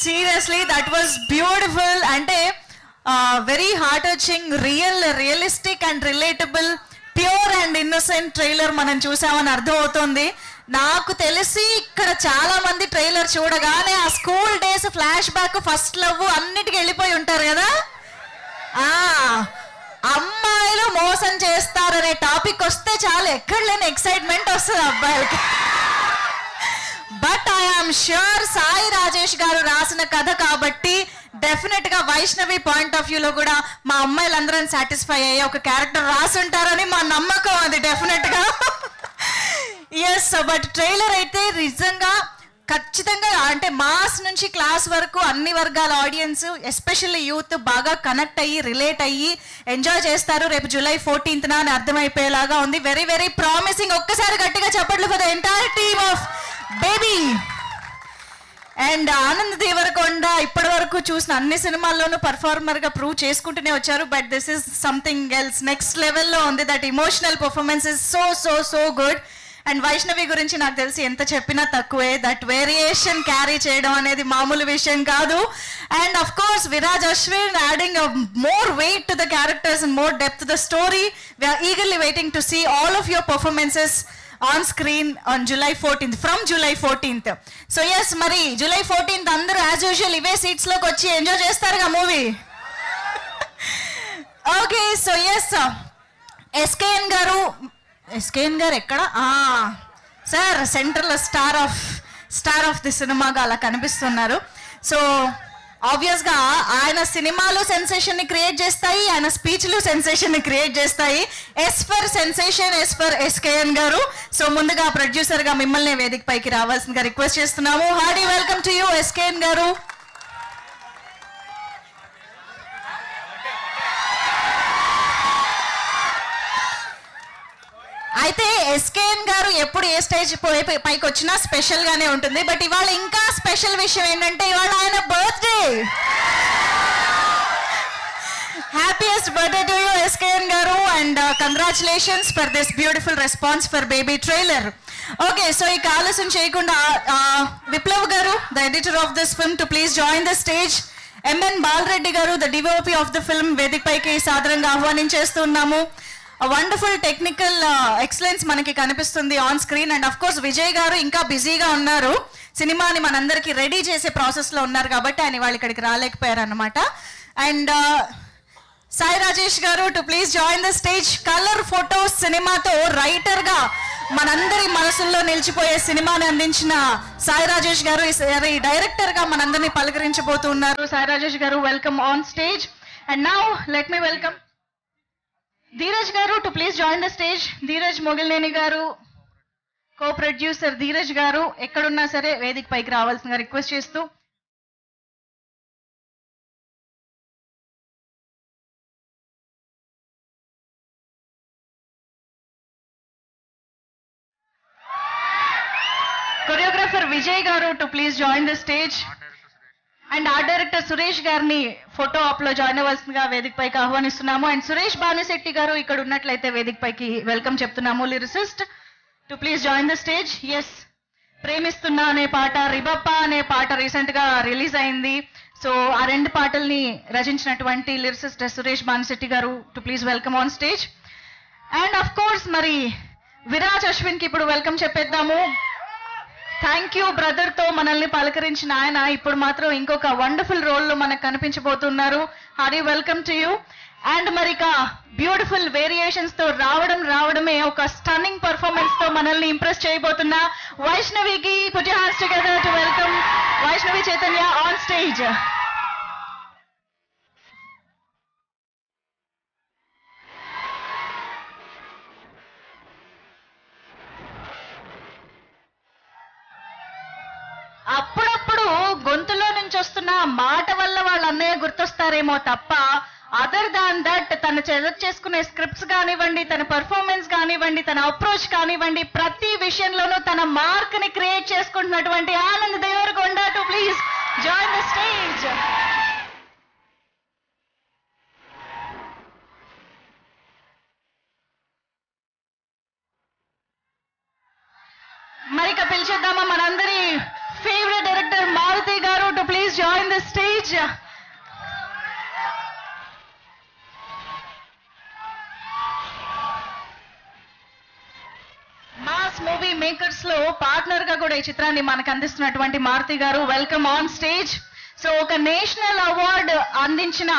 Seriously that was beautiful. అంటే very heart touching, realistic and relatable, pure and innocent trailer మనం చూసామని అర్థం అవుతుంది. నాకు తెలిసి ఇక్కడ చాలా మంది ట్రైలర్ చూడగానే ఆ school days flash back, first love అన్నిటికి వెళ్ళిపోయి ఉంటారు కదా. అమ్మాయిలు మోసం చేస్తారనే టాపిక్ వస్తే చాలా ఎక్కడ లేని ఎక్సైట్మెంట్ వస్తుంది అబ్బాయిలకి. But I'm sure Sai Rajesh గారు రాసిన కథ కాబట్టి డెఫినెట్ గా వైష్ణవి పాయింట్ ఆఫ్ వ్యూలో కూడా మా అమ్మాయిలందరం సాటిస్ఫై అయ్యే ఒక క్యారెక్టర్ రాసుంటారని మా నమ్మకం అది డెఫినెట్ గా. ఎస్, బట్ ట్రైలర్ అయితే నిజంగా ఖచ్చితంగా అంటే మాస్ నుంచి క్లాస్ వరకు అన్ని వర్గాల ఆడియన్స్, ఎస్పెషల్లీ యూత్ బాగా కనెక్ట్ అయ్యి రిలేట్ అయ్యి ఎంజాయ్ చేస్తారు రేపు జూలై 14th అని అర్థమైపోయేలాగా ఉంది. Very very promising. ఒక్కసారి గట్టిగా చెప్పట్లు for the entire team of baby. And Anand Deverakonda ఇప్పటి వరకు చూసిన అన్ని సినిమాల్లోనూ పర్ఫార్మర్ గా ప్రూవ్ చేసుకుంటూనే వచ్చారు. But this is something else, next లెవెల్లో ఉంది. That emotional performance is so so so good. And Vaishnavi గురించి నాకు తెలిసి ఎంత చెప్పినా తక్కువే. దట్ వేరియేషన్ క్యారీ చేయడం అనేది మామూలు విషయం కాదు. And of course Viraj Ashwin adding more weight to the characters and more depth to the story. We're eagerly waiting to see all of your performances on screen on July 14th, from July 14th. So yes, మరి July 14th అందరూ as usual ఇవే seats లోకి వచ్చి enjoy చేస్తారుగా movie. Okay, so yes, SKN గారు ఎక్కడ sir? Central star of the సినిమాగా అలా కనిపిస్తున్నారు. సో ఆబ్వియస్గా ఆయన సినిమాలు సెన్సేషన్ ని క్రియేట్ చేస్తాయి, ఆయన స్పీచ్లు సెన్సేషన్ ని క్రియేట్ చేస్తాయి. S for sensation, S for SKN గారు. సో ముందుగా ప్రొడ్యూసర్ గా మిమ్మల్ని వేదిక పైకి రావాల్సిందిగా రిక్వెస్ట్ చేస్తున్నాము. Hearty welcome to you SKN గారు. అయితే ఎస్కేఎన్ గారు ఎప్పుడు ఏ స్టేజ్ పైకి వచ్చినా స్పెషల్ గానే ఉంటుంది. బట్ ఇవాళ ఇంకా స్పెషల్ విషయం ఏంటంటే ఇవాళ ఆయన birthday. Happiest birthday to you SKN గారు, and congratulations for this beautiful response for baby trailer. Okay, so ఇక ఆలస్యం చేయకుండా విప్లవ్ గారు, the editor of this film, to please join the stage. MN Balareddy గారు, the DOP of the film, వేదిక పైకి సాదరంగా ఆహ్వానించేస్తున్నాము. వండర్ఫుల్ టెక్నికల్ ఎక్సలెన్స్ మనకి కనిపిస్తుంది on screen. And of course Vijay గారు ఇంకా బిజీగా ఉన్నారు, సినిమాని మనందరికి రెడీ చేసే ప్రాసెస్లో ఉన్నారు కాబట్టి ఆయన వాళ్ళు ఇక్కడికి రాలేకపోయారు అన్నమాట. అండ్ సాయి రాజేష్ గారు, to please join the stage. Colour photos సినిమాతో రైటర్గా మనందరి మనసుల్లో నిలిచిపోయే సినిమాని అందించిన సాయి రాజేష్ గారు ఈ డైరెక్టర్గా మనందరినీ పలకరించబోతున్నారు. సాయి రాజేష్ గారు, welcome on stage. And now let me welcome Dheeraj గారు, to please join the stage. Dheeraj Mogilineni గారు, కో ప్రొడ్యూసర్ ధీరజ్ గారు ఎక్కడున్నా సరే వేదిక పైకి రావాల్సిందిగా రిక్వెస్ట్ చేస్తూ. కొరియోగ్రాఫర్ విజయ్ గారు, to please join the stage. And art director Suresh గారిని ఫోటో ఆప్ లో జాయిన్ అవ్వాల్సిందిగా వేదిక పైకి ఆహ్వానిస్తున్నాము. అండ్ సురేష్ భానుశెట్టి గారు ఇక్కడ ఉన్నట్లయితే వేదిక పైకి వెల్కమ్ చెప్తున్నాము. Lyricist, to please join the stage. Yes, ప్రేమిస్తున్నా అనే పాట, రిబప్ప అనే పాట రీసెంట్ గా రిలీజ్ అయింది. సో ఆ రెండు పాటల్ని రచించినటువంటి లిరిసిస్ట్ సురేష్ భానుశెట్టి గారు, to please welcome on stage. And of course మరి విరాజ్ అశ్విన్ కి ఇప్పుడు వెల్కమ్ చెప్పేద్దాము. థ్యాంక్ యూ బ్రదర్ తో మనల్ని పలకరించిన ఆయన ఇప్పుడు మాత్రం ఇంకొక వండర్ఫుల్ రోల్ లో మనకు కనిపించబోతున్నారు. Hearty welcome to you. And మరిక బ్యూటిఫుల్ వేరియేషన్స్ తో రావడమే ఒక స్టన్నింగ్ పర్ఫార్మెన్స్ తో మనల్ని ఇంప్రెస్ చేయబోతున్న వైష్ణవికి, put your hands together to welcome Vaishnavi Chaitanya on stage. అప్పుడప్పుడు గొంతులో నుంచి వస్తున్న మాట వల్ల వాళ్ళ అన్నయ్య గుర్తొస్తారేమో తప్ప అదర్ దాన్ దట్ తను సెలెక్ట్ చేసుకునే స్క్రిప్ట్స్ కానివ్వండి, తన పర్ఫార్మెన్స్ కానివ్వండి, తన అప్రోచ్ కానివ్వండి, ప్రతి విషయంలోనూ తన మార్క్ ని క్రియేట్ చేసుకుంటున్నటువంటి Anand Deverakonda, to please join the stage. మరిక పిలిచేద్దామా మనందరి ఫేవరెట్ డైరెక్టర్ మారుతి గారు, to please join the stage. Mass movie makers లో పార్ట్నర్ గా కూడా ఈ చిత్రాన్ని మనకు అందిస్తున్నటువంటి మారుతి గారు, వెల్కమ్ ఆన్ స్టేజ్. సో ఒక నేషనల్ అవార్డు అందించిన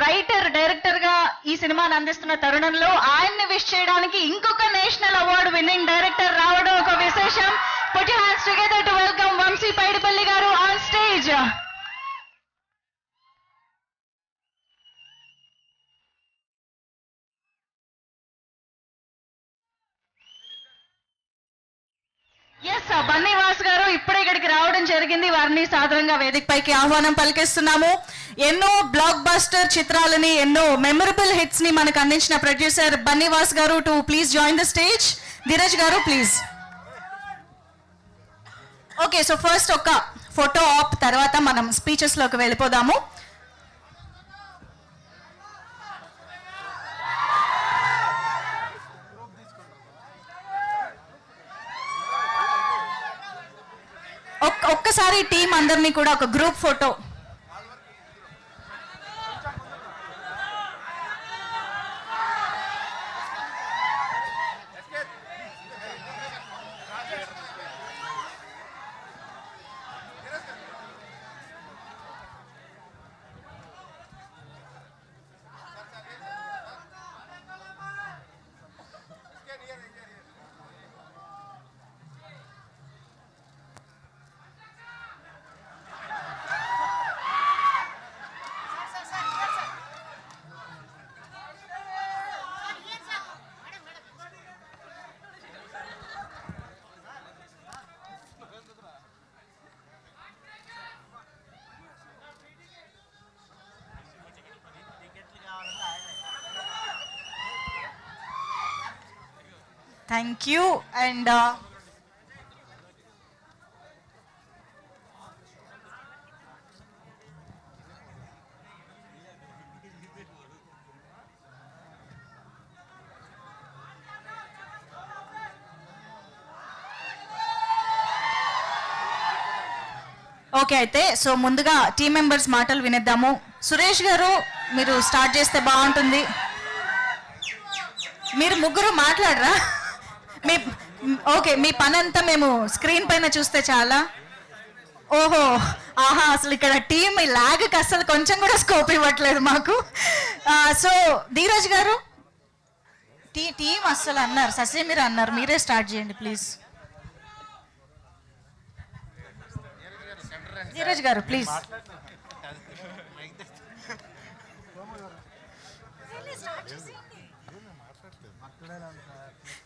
రైటర్, డైరెక్టర్ గా ఈ సినిమాని అందిస్తున్న తరుణంలో ఆయన్ని విష్ చేయడానికి ఇంకొక నేషనల్ అవార్డు విన్నింగ్ డైరెక్టర్ రావడం ఒక విశేషం. Put your hands together to welcome Vamshi Paidipally గారు ఆన్ స్టేజ్. ఎస్, బన్నీవాస్ గారు ఇప్పుడే ఇక్కడికి రావడం జరిగింది. వారిని సాధారణంగా వేదిక పైకి ఆహ్వానం పలికిస్తున్నాము. ఎన్నో బ్లాక్ బస్టర్ చిత్రాలని, ఎన్నో మెమరబుల్ హిట్స్ ని మనకు అందించిన ప్రొడ్యూసర్ బన్నీవాస్ గారు to please join the stage. Dheeraj గారు ప్లీజ్. ఓకే, సో ఫస్ట్ ఒక ఫోటో ఆప్, తర్వాత మనం స్పీచెస్ లోకి వెళ్ళిపోదాము. ఒక్కసారి టీం అందరినీ కూడా ఒక group photo. Thank you. And okay, అయితే సో ముందుగా టీం మెంబర్స్ మాటలు వినేద్దాము. సురేష్ గారు, మీరు స్టార్ట్ చేస్తే బాగుంటుంది. మీరు ముగ్గురు మాట్లాడరా? ఓకే, మీ పని అంతా మేము స్క్రీన్ పైన చూస్తే చాలా. ఓహో, ఆహా, అసలు ఇక్కడ టీం లాగ్కి అసలు కొంచెం కూడా స్కోప్ ఇవ్వట్లేదు మాకు. సో ధీరజ్ గారు, టీం అస్సలు అన్నారు, ససే మీరు అన్నారు, మీరే స్టార్ట్ చేయండి ప్లీజ్. ధీరజ్ గారు ప్లీజ్.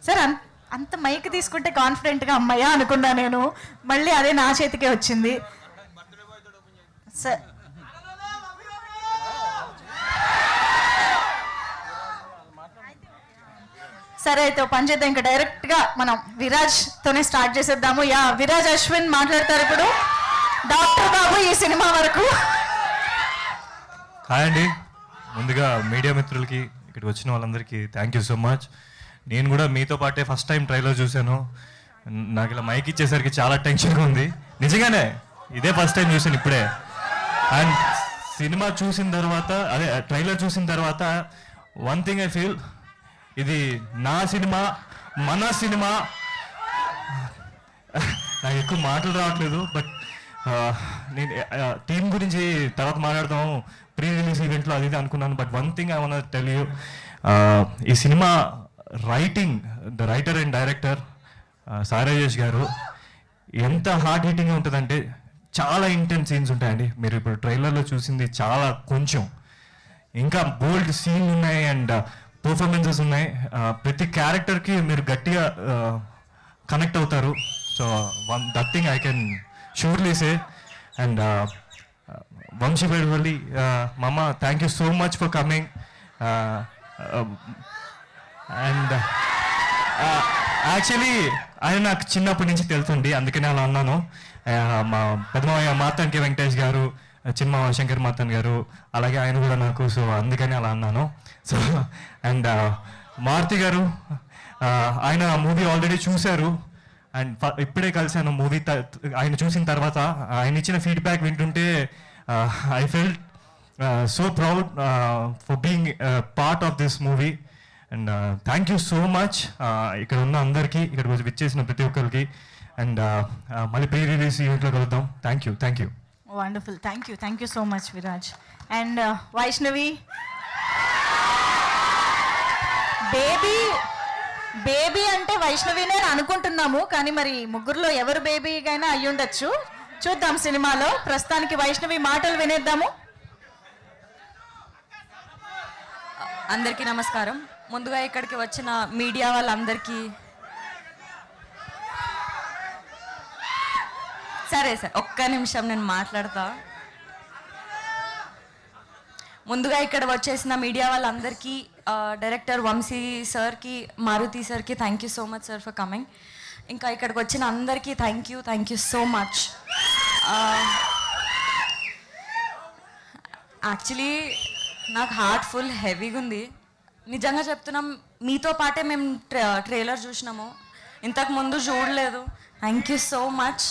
సార్, అంత మైక్ తీసుకుంటే కాన్ఫిడెంట్గా అమ్మయ్యా అనుకున్నా నేను, మళ్ళీ అదే నా చేతికే వచ్చింది. సార్ సరే, అయితే పని చేద్దాం, ఇంకా డైరెక్ట్గా మనం విరాజ్తోనే స్టార్ట్ చేసేద్దాము. యా, విరాజ్ అశ్విన్ మాట్లాడతారు ఇప్పుడు. డాక్టర్ బాబు ఈ సినిమా వరకు. హాయ్ అండి, ముందుగా మీడియా మిత్రులకి, ఇక్కడికి వచ్చిన వాళ్ళందరికీ థ్యాంక్ యూ సో మచ్. నేను కూడా మీతో పాటే ఫస్ట్ టైం ట్రైలర్ చూశాను. నాకు ఇలా మైక్ ఇచ్చేసరికి చాలా టెన్షన్గా ఉంది. నిజంగానే ఇదే ఫస్ట్ టైం చూసాను ఇప్పుడే. అండ్ సినిమా చూసిన తర్వాత, అదే ట్రైలర్ చూసిన తర్వాత వన్ థింగ్ ఐ ఫీల్, ఇది నా సినిమా, మన సినిమా. నాకు ఎక్కువ మాటలు రావట్లేదు, బట్ నేను టీం గురించి తర్వాత మాట్లాడదాం, ప్రీ రిలీజ్ ఈవెంట్లో అది ఇది అనుకున్నాను. But one thing I want tell you, ఈ సినిమా writing, the writer and director Sai Rajesh గారు ఎంత హార్డ్ హిట్టింగ్గా ఉంటుందంటే, చాలా ఇంటెన్స్ సీన్స్ ఉంటాయండి. మీరు ఇప్పుడు ట్రైలర్లో చూసింది చాలా కొంచెం, ఇంకా బోల్డ్ సీన్లు ఉన్నాయి అండ్ పర్ఫార్మెన్సెస్ ఉన్నాయి. ప్రతి క్యారెక్టర్కి మీరు గట్టిగా కనెక్ట్ అవుతారు. So that thing I can surely say. And Vamsi Paidipally మామ, thank you so much for coming. And actually ఆయన నాకు చిన్నప్పటి నుంచి తెలుసుండి, అందుకనే అలా అన్నాను. మా పెద్దమావయ్య మార్తాంకి వెంకటేష్ గారు, చిన్నమావ శంకర్ మార్తాన్ గారు, అలాగే ఆయన కూడా నాకు, సో అందుకని అలా అన్నాను. సో అండ్ మారుతి గారు, ఆయన మూవీ ఆల్రెడీ చూశారు. అండ్ ఇప్పుడే కలిసాను మూవీ ఆయన చూసిన తర్వాత ఆయన ఇచ్చిన ఫీడ్బ్యాక్ వింటుంటే I felt so proud for being part of this movie. And thank you so much ఇక్కడ ఉన్న అందరికీ, ఇక్కడ విచ్చేసిన ప్రతి ఒక్కరికి. అండ్ మళ్ళీ ప్రీ రిలీజ్ ఈవెంట్లో కలుద్దాం. Thank you. Wonderful. Thank you so much Viraj. And Vaishnavi, baby అంటే వైష్ణవినే అనుకుంటున్నాము, కానీ మరి ముగ్గురులో ఎవరు బేబీగైనా అయ్యుండొచ్చు. చూద్దాం సినిమాలో. ప్రస్తుతానికి వైష్ణవి మాటలు వినేద్దాము. అందరికీ నమస్కారం. ముందుగా ఇక్కడికి వచ్చిన మీడియా వాళ్ళందరికీ సరే ఒక్క నిమిషం నేను మాట్లాడతా. ముందుగా ఇక్కడ వచ్చేసిన మీడియా వాళ్ళందరికీ, డైరెక్టర్ వంశీ సార్కి, మారుతి సార్కి thank you so much sir for coming. ఇంకా ఇక్కడికి వచ్చిన అందరికీ thank you so much. Actually నాకు హార్ట్ ఫుల్ హెవీగా ఉంది. నిజంగా చెప్తున్నాం, మీతో పాటే మేము ట్రైలర్ చూసినాము, ఇంతకు ముందు చూడలేదు. Thank you so much.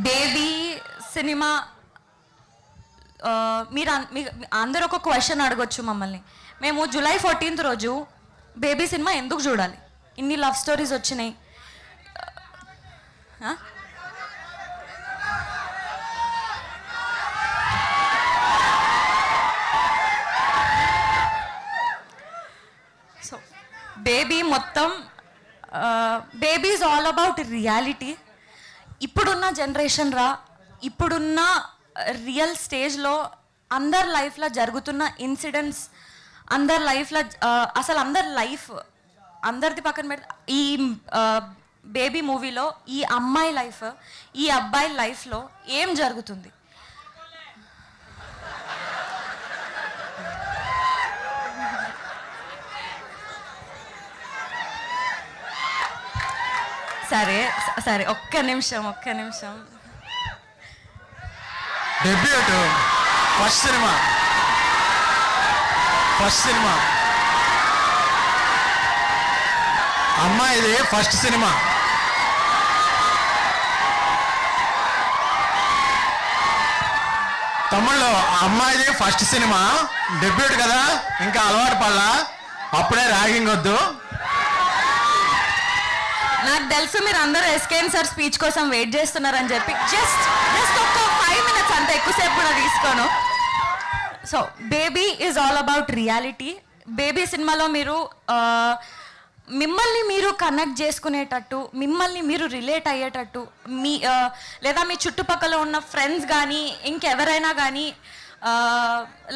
Baby cinema మీరు అందరూ ఒక క్వశ్చన్ అడగొచ్చు మమ్మల్ని. మేము జూలై 14th రోజు బేబీ సినిమా ఎందుకు చూడాలి? ఇన్ని లవ్ స్టోరీస్ వచ్చినాయి. సో బేబీ మొత్తం baby is all about reality. ఇప్పుడున్న జనరేషన్ ఇప్పుడున్న రియల్ స్టేజ్లో అందరి లైఫ్లో జరుగుతున్న ఇన్సిడెంట్స్, అందరి లైఫ్లో అసలు అందరి లైఫ్ అందరిది పక్కన పెడితే ఈ బేబీ మూవీలో ఈ అమ్మాయి లైఫ్, ఈ అబ్బాయి లైఫ్లో ఏం జరుగుతుంది? సరే ఒక్క నిమిషం. డెబ్యూట్ ఫస్ట్ సినిమా అమ్మాయిది ఫస్ట్ సినిమా. తమ్ముళ్ళు, అమ్మాయిది ఫస్ట్ సినిమా, డెబ్యూట్ కదా, ఇంకా అలవాటు పడలా, అప్పుడే ర్యాగింగ్ వద్దు. నాకు తెలుసు మీరు అందరూ ఎస్కేఎన్ సార్ స్పీచ్ కోసం వెయిట్ చేస్తున్నారని చెప్పి జస్ట్ ఒక 5 minutes, అంత ఎక్కువసేపు కూడా తీసుకోను. So baby is all about reality. Baby సినిమాలో మీరు మిమ్మల్ని మీరు కనెక్ట్ చేసుకునేటట్టు, మిమ్మల్ని మీరు రిలేట్ అయ్యేటట్టు, లేదా మీ చుట్టుపక్కల ఉన్న ఫ్రెండ్స్ కానీ ఇంకెవరైనా కానీ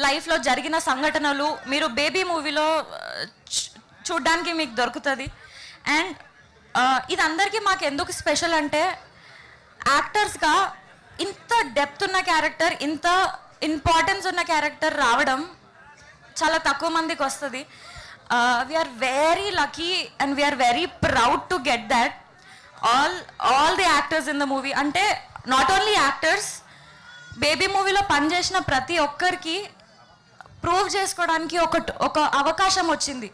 లైఫ్లో జరిగిన సంఘటనలు మీరు బేబీ మూవీలో చూడ్డానికి మీకు దొరుకుతుంది. అండ్ ఇది అందరికీ మాకు ఎందుకు స్పెషల్ అంటే, యాక్టర్స్గా ఇంత డెప్త్ ఉన్న క్యారెక్టర్, ఇంత ఇంపార్టెన్స్ ఉన్న క్యారెక్టర్ రావడం చాలా తక్కువ మందికి వస్తుంది. We're very lucky and we're very proud to get that. All the actors in the movie, అంటే నాట్ ఓన్లీ యాక్టర్స్, బేబీ మూవీలో పనిచేసిన ప్రతి ఒక్కరికి ప్రూవ్ చేసుకోవడానికి ఒక అవకాశం వచ్చింది.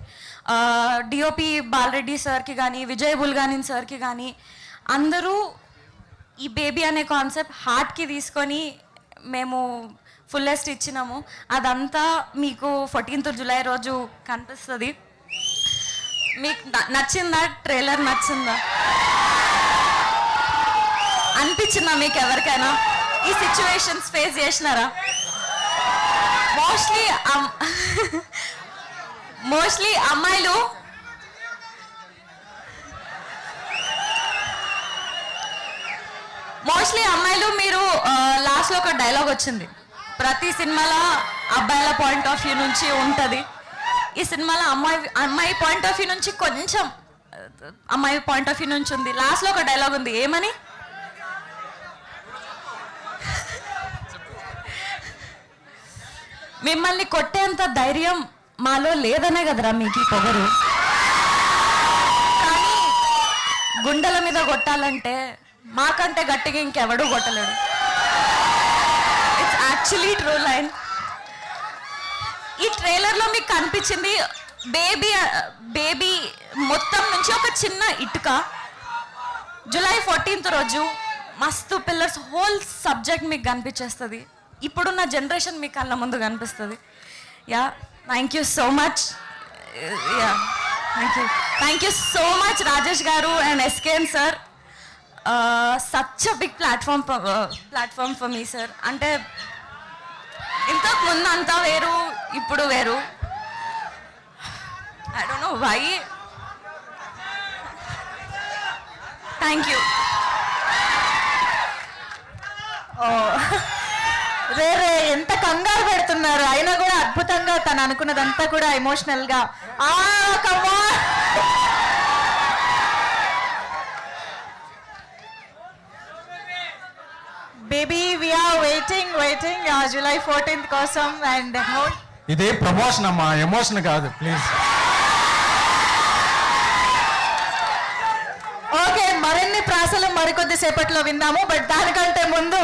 డిఓపి బాలరెడ్డి సార్కి కానీ, విజయ్ బుల్గానిన్ సార్కి కానీ, అందరూ ఈ బేబీ అనే కాన్సెప్ట్ హార్ట్కి తీసుకొని మేము ఫుల్లెస్ట్ ఇచ్చినాము. అదంతా మీకు 14th జూలై రోజు కనిపిస్తుంది. మీకు నచ్చిందా? ట్రైలర్ నచ్చిందా? అనిపించిందా మీకు ఎవరికైనా? ఈ సిచ్యువేషన్స్ ఫేస్ చేసినారా? మోస్ట్లీ అమ్మాయిలు మీరు లాస్ట్లో ఒక డైలాగ్ వచ్చింది, ప్రతి సినిమాలో అబ్బాయిల పాయింట్ ఆఫ్ వ్యూ నుంచి ఉంటుంది. ఈ సినిమాలో అమ్మాయి పాయింట్ ఆఫ్ వ్యూ నుంచి కొంచెం అమ్మాయి పాయింట్ ఆఫ్ వ్యూ నుంచి ఉంది. లాస్ట్లో ఒక డైలాగ్ ఉంది, ఏమని? మిమ్మల్ని కొట్టేంత ధైర్యం మాలో లేదనే కదరా మీకు ఈ పొగరు. కానీ గుండెల మీద కొట్టాలంటే మాకంటే గట్టిగా ఇంకెవడూ కొట్టలేడు. It's actually true line. ఈ ట్రైలర్లో మీకు కనిపించింది బేబీ మొత్తం నుంచి ఒక చిన్న ఇటుక, జూలై 14th రోజు మస్తు పిల్లర్స్, హోల్ సబ్జెక్ట్ మీకు కనిపించేస్తుంది. ఇప్పుడున్న జనరేషన్ మీ కళ్ళ ముందు కనిపిస్తుంది. Yeah, thank you so much. Yeah, thank you so much Rajesh గారు and SKN sir. Such a big platform for me sir. అంటే ఇంతకు ముందు అంతా వేరు, ఇప్పుడు వేరు. I don't know why. Thank you. రే ఎంత కంగారు పెడుతున్నారు, అయినా కూడా అద్భుతంగా తను అనుకున్నదంతా కూడా ఎమోషనల్ గా. Baby we are waiting July 14th కోసం. అండ్ ఇదే ప్రమోషన్ అమ్మా, ఎమోషన్ కాదు ప్లీజ్. ఓకే, మరిన్ని ప్రాసలు మరికొద్ది సేపట్లో విందాము. బట్ దానికంటే ముందు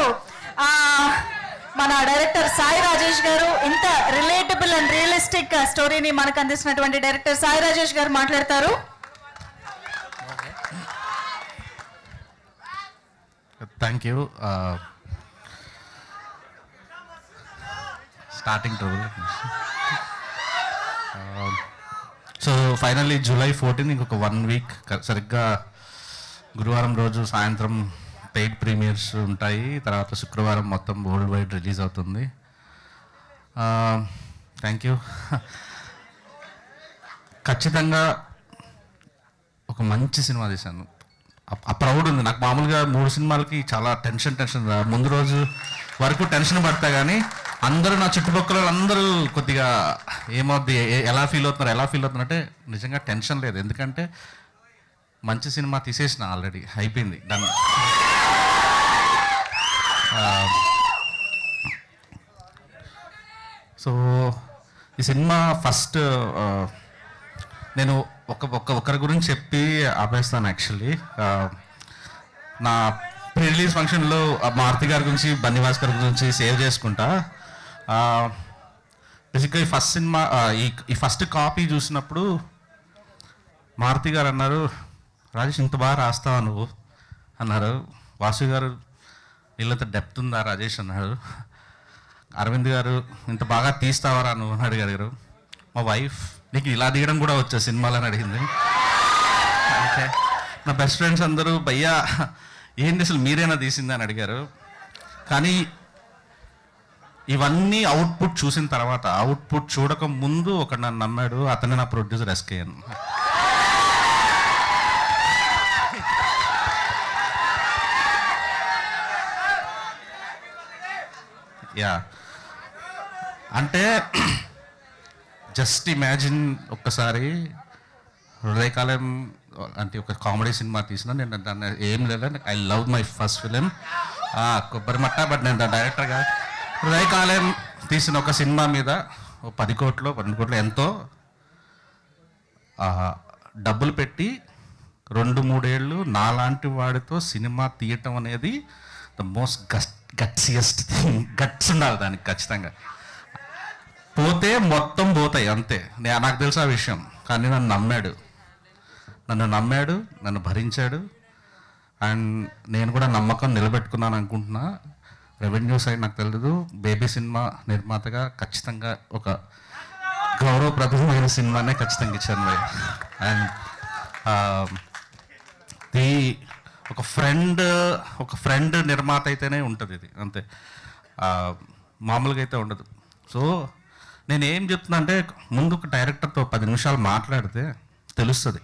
మన డైరెక్టర్ సాయి రాజేష్ గారు, ఇంత రిలేటబుల్ అండ్ రియలిస్టిక్ స్టోరీని మనకు అందిస్తున్నటువంటి డైరెక్టర్ సాయి రాజేష్ గారు మాట్లాడతారు. Thank you. Starting trouble. So finally July 14 ఇంకొక 1 వీక్ సరిగ్గా గురువారం రోజు సాయంత్రం పెయిడ్ ప్రీమియర్స్ ఉంటాయి. తర్వాత శుక్రవారం మొత్తం వరల్డ్ వైడ్ రిలీజ్ అవుతుంది. Thank you. ఖచ్చితంగా ఒక మంచి సినిమా తీశాను. ఆ ప్రౌడ్ ఉంది నాకు. మామూలుగా 3 సినిమాలకి చాలా టెన్షన్ ముందు రోజు వరకు టెన్షన్ పడతా, కానీ అందరూ నా చుట్టుపక్కల అందరూ కొద్దిగా ఏమవుద్ది, ఎలా ఫీల్ అవుతున్నారు అంటే నిజంగా టెన్షన్ లేదు. ఎందుకంటే మంచి సినిమా తీసేసిన, ఆల్రెడీ అయిపోయింది, డన్. సో ఈ సినిమా ఫస్ట్ నేను ఒకరి గురించి చెప్పి ఆపేస్తాను. యాక్చువల్లీ నా ప్రీ రిలీజ్ ఫంక్షన్లో మారుతి గారి గురించి, బన్నీవాస్ గారి గురించి సేవ్ చేసుకుంటా. బేసిక్గా ఈ ఫస్ట్ సినిమా, ఈ ఫస్ట్ కాపీ చూసినప్పుడు మారుతి గారు అన్నారు, రాజేష్ ఇంత బాగా రాస్తావా నువ్వు అన్నారు. వాసు గారు, వీళ్ళంత డెప్త్ ఉందా రాజేష్ అన్నారు. అరవింద్ గారు, ఇంత బాగా తీస్తావరా నువ్వు అని అడిగారు. మా వైఫ్, నీకు ఇలా తీయడం కూడా వచ్చా సినిమాలని అడిగింది. ఓకే. నా బెస్ట్ ఫ్రెండ్స్ అందరూ, భయ్యా ఏంటి అసలు మీరేనా తీసింది అని అడిగారు. కానీ ఇవన్నీ అవుట్పుట్ చూసిన తర్వాత, అవుట్పుట్ చూడక ముందు ఒకడు నన్ను నమ్మాడు. అతనే నా ప్రొడ్యూసర్ ఎస్కేఎన్. యా, అంటే జస్ట్ ఇమాజిన్ ఒక్కసారి హృదయకాలం అంటే ఒక కామెడీ సినిమా తీసిన, నేను దాన్ని ఏం లేదు, I love my first film Kobbarimatta. But నేను డైరెక్టర్గా హృదయకాలం తీసిన ఒక సినిమా మీద 10 కోట్లు 12 కోట్లు ఎంతో డబ్బులు పెట్టి 2-3 ఏళ్ళు నాలాంటి వాడితో సినిమా తీయటం అనేది ద మోస్ట్ గట్సియస్ట్ థింగ్. గట్స్ ఉండాలి దానికి ఖచ్చితంగా. పోతే మొత్తం పోతాయి అంతే. నాకు తెలుసు ఆ విషయం. కానీ నన్ను నమ్మాడు, నన్ను భరించాడు. అండ్ నేను కూడా నమ్మకం నిలబెట్టుకున్నాను అనుకుంటున్నా. రెవెన్యూ సైడ్ నాకు తెలియదు. బేబీ సినిమా నిర్మాతగా ఖచ్చితంగా ఒక గౌరవప్రదమైన సినిమానే ఖచ్చితంగా ఇచ్చాను భయ్. అండ్ ఒక ఫ్రెండ్ నిర్మాత అయితేనే ఉంటుంది ఇది, అంతే. మామూలుగా అయితే ఉండదు. సో నేనేం చెప్తున్నా అంటే, ముందు ఒక డైరెక్టర్తో 10 నిమిషాలు మాట్లాడితే తెలుస్తుంది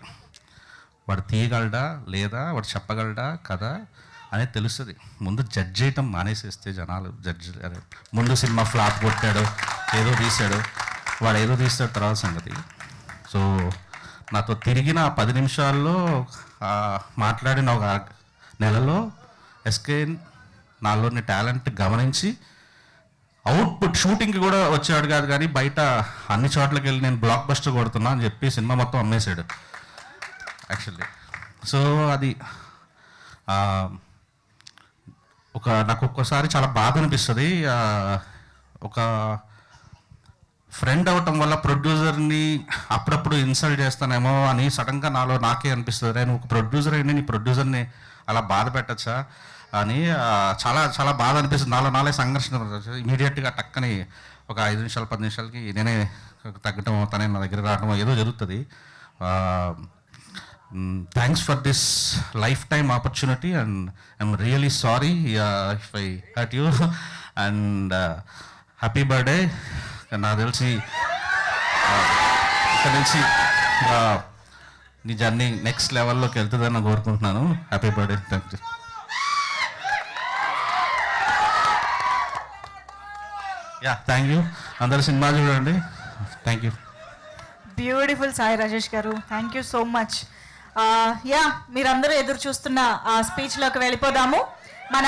వాడు తీయగలడా లేదా, వాడు చెప్పగలడా కదా అనేది తెలుస్తుంది. ముందు జడ్జ్ చేయటం మానేసేస్తే జనాలు, అదే ముందు సినిమా ఫ్లాప్ కొట్టాడు, ఏదో తీశాడు, వాడు ఏదో తీస్తాడు తర్వాత సంగతి. సో నాతో తిరిగిన 10 నిమిషాల్లో మాట్లాడిన ఒక నెలలో ఎస్కేఎన్ నాలోని టాలెంట్ గమనించి అవుట్పుట్ షూటింగ్కి కూడా వచ్చాడు కాదు, కానీ బయట అన్ని చోట్లకి వెళ్ళి నేను బ్లాక్ బస్టర్ కొడుతున్నా అని చెప్పి సినిమా మొత్తం అమ్మేశాడు యాక్చువల్లీ. సో అది నాకు ఒక్కోసారి చాలా బాధ అనిపిస్తుంది. ఫ్రెండ్ అవటం వల్ల ప్రొడ్యూసర్ని అప్పుడప్పుడు ఇన్సల్ట్ చేస్తానేమో అని సడన్గా నాకే అనిపిస్తుంది, నేను ఒక ప్రొడ్యూసర్ అయ్యి నీ ప్రొడ్యూసర్ని అలా బాధ పెట్టచ్చా అని చాలా చాలా బాధ అనిపిస్తుంది. నాలో సంఘర్షణ ఇమీడియట్గా టక్కని ఒక 5 నిమిషాలు 10 నిమిషాలకి నేనే తగ్గటం, తనే నా దగ్గర రావడం ఏదో జరుగుతుంది. Thanks for this life time opportunity and I'm really sorry if I hurt you and happy birthday. నాకు తెలిసి ఇక్కడ నుంచి నీ జర్నీ నెక్స్ట్ లెవెల్లోకి వెళ్తుందని కోరుకుంటున్నాను. Happy birthday. Thank you. Thank you. అందరు సినిమా చూడండి. Thank you. Beautiful Sai Rajesh గారు, థ్యాంక్ యూ సో మచ్. మీరందరూ ఎదురు చూస్తున్న ఆ స్పీచ్లోకి వెళ్ళిపోదాము. మన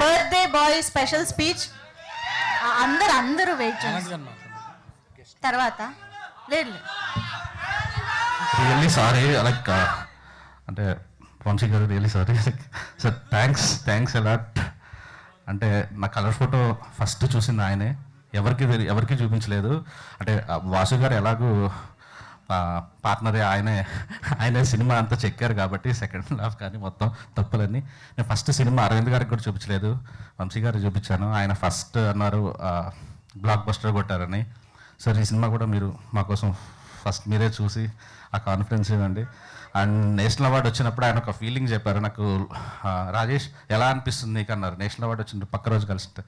బర్త్డే బాయ్ స్పెషల్ స్పీచ్. అందరూ వెయిట్ చేస్తారు. తర్వాత లేదు రియల్లీ సారీ లైక్ అంటే వంశీ గారు really sorry sir. Thanks a lot. అంటే నా కలర్ ఫోటో ఫస్ట్ చూసింది ఆయనే, ఎవరికి చూపించలేదు. అంటే వాసు గారు ఎలాగూ పార్ట్నరే, ఆయనే సినిమా అంతా చెక్కారు కాబట్టి సెకండ్ హాఫ్ కానీ మొత్తం తప్పులన్నీ. నేను ఫస్ట్ సినిమా అరవింద్ గారికి కూడా చూపించలేదు, వంశీ గారికి చూపించాను. ఆయన ఫస్ట్ అన్నారు బ్లాక్ బస్టర్ కొట్టారని. సార్ ఈ సినిమా కూడా మీరు మా కోసం ఫస్ట్ మీరే చూసి ఆ కాన్ఫిడెన్స్ ఇవ్వండి. అండ్ నేషనల్ అవార్డు వచ్చినప్పుడు ఆయన ఒక ఫీలింగ్ చెప్పారు నాకు, రాజేష్ ఎలా అనిపిస్తుంది నీకు అన్నారు. నేషనల్ అవార్డు వచ్చినప్పుడు పక్క రోజు కలిసి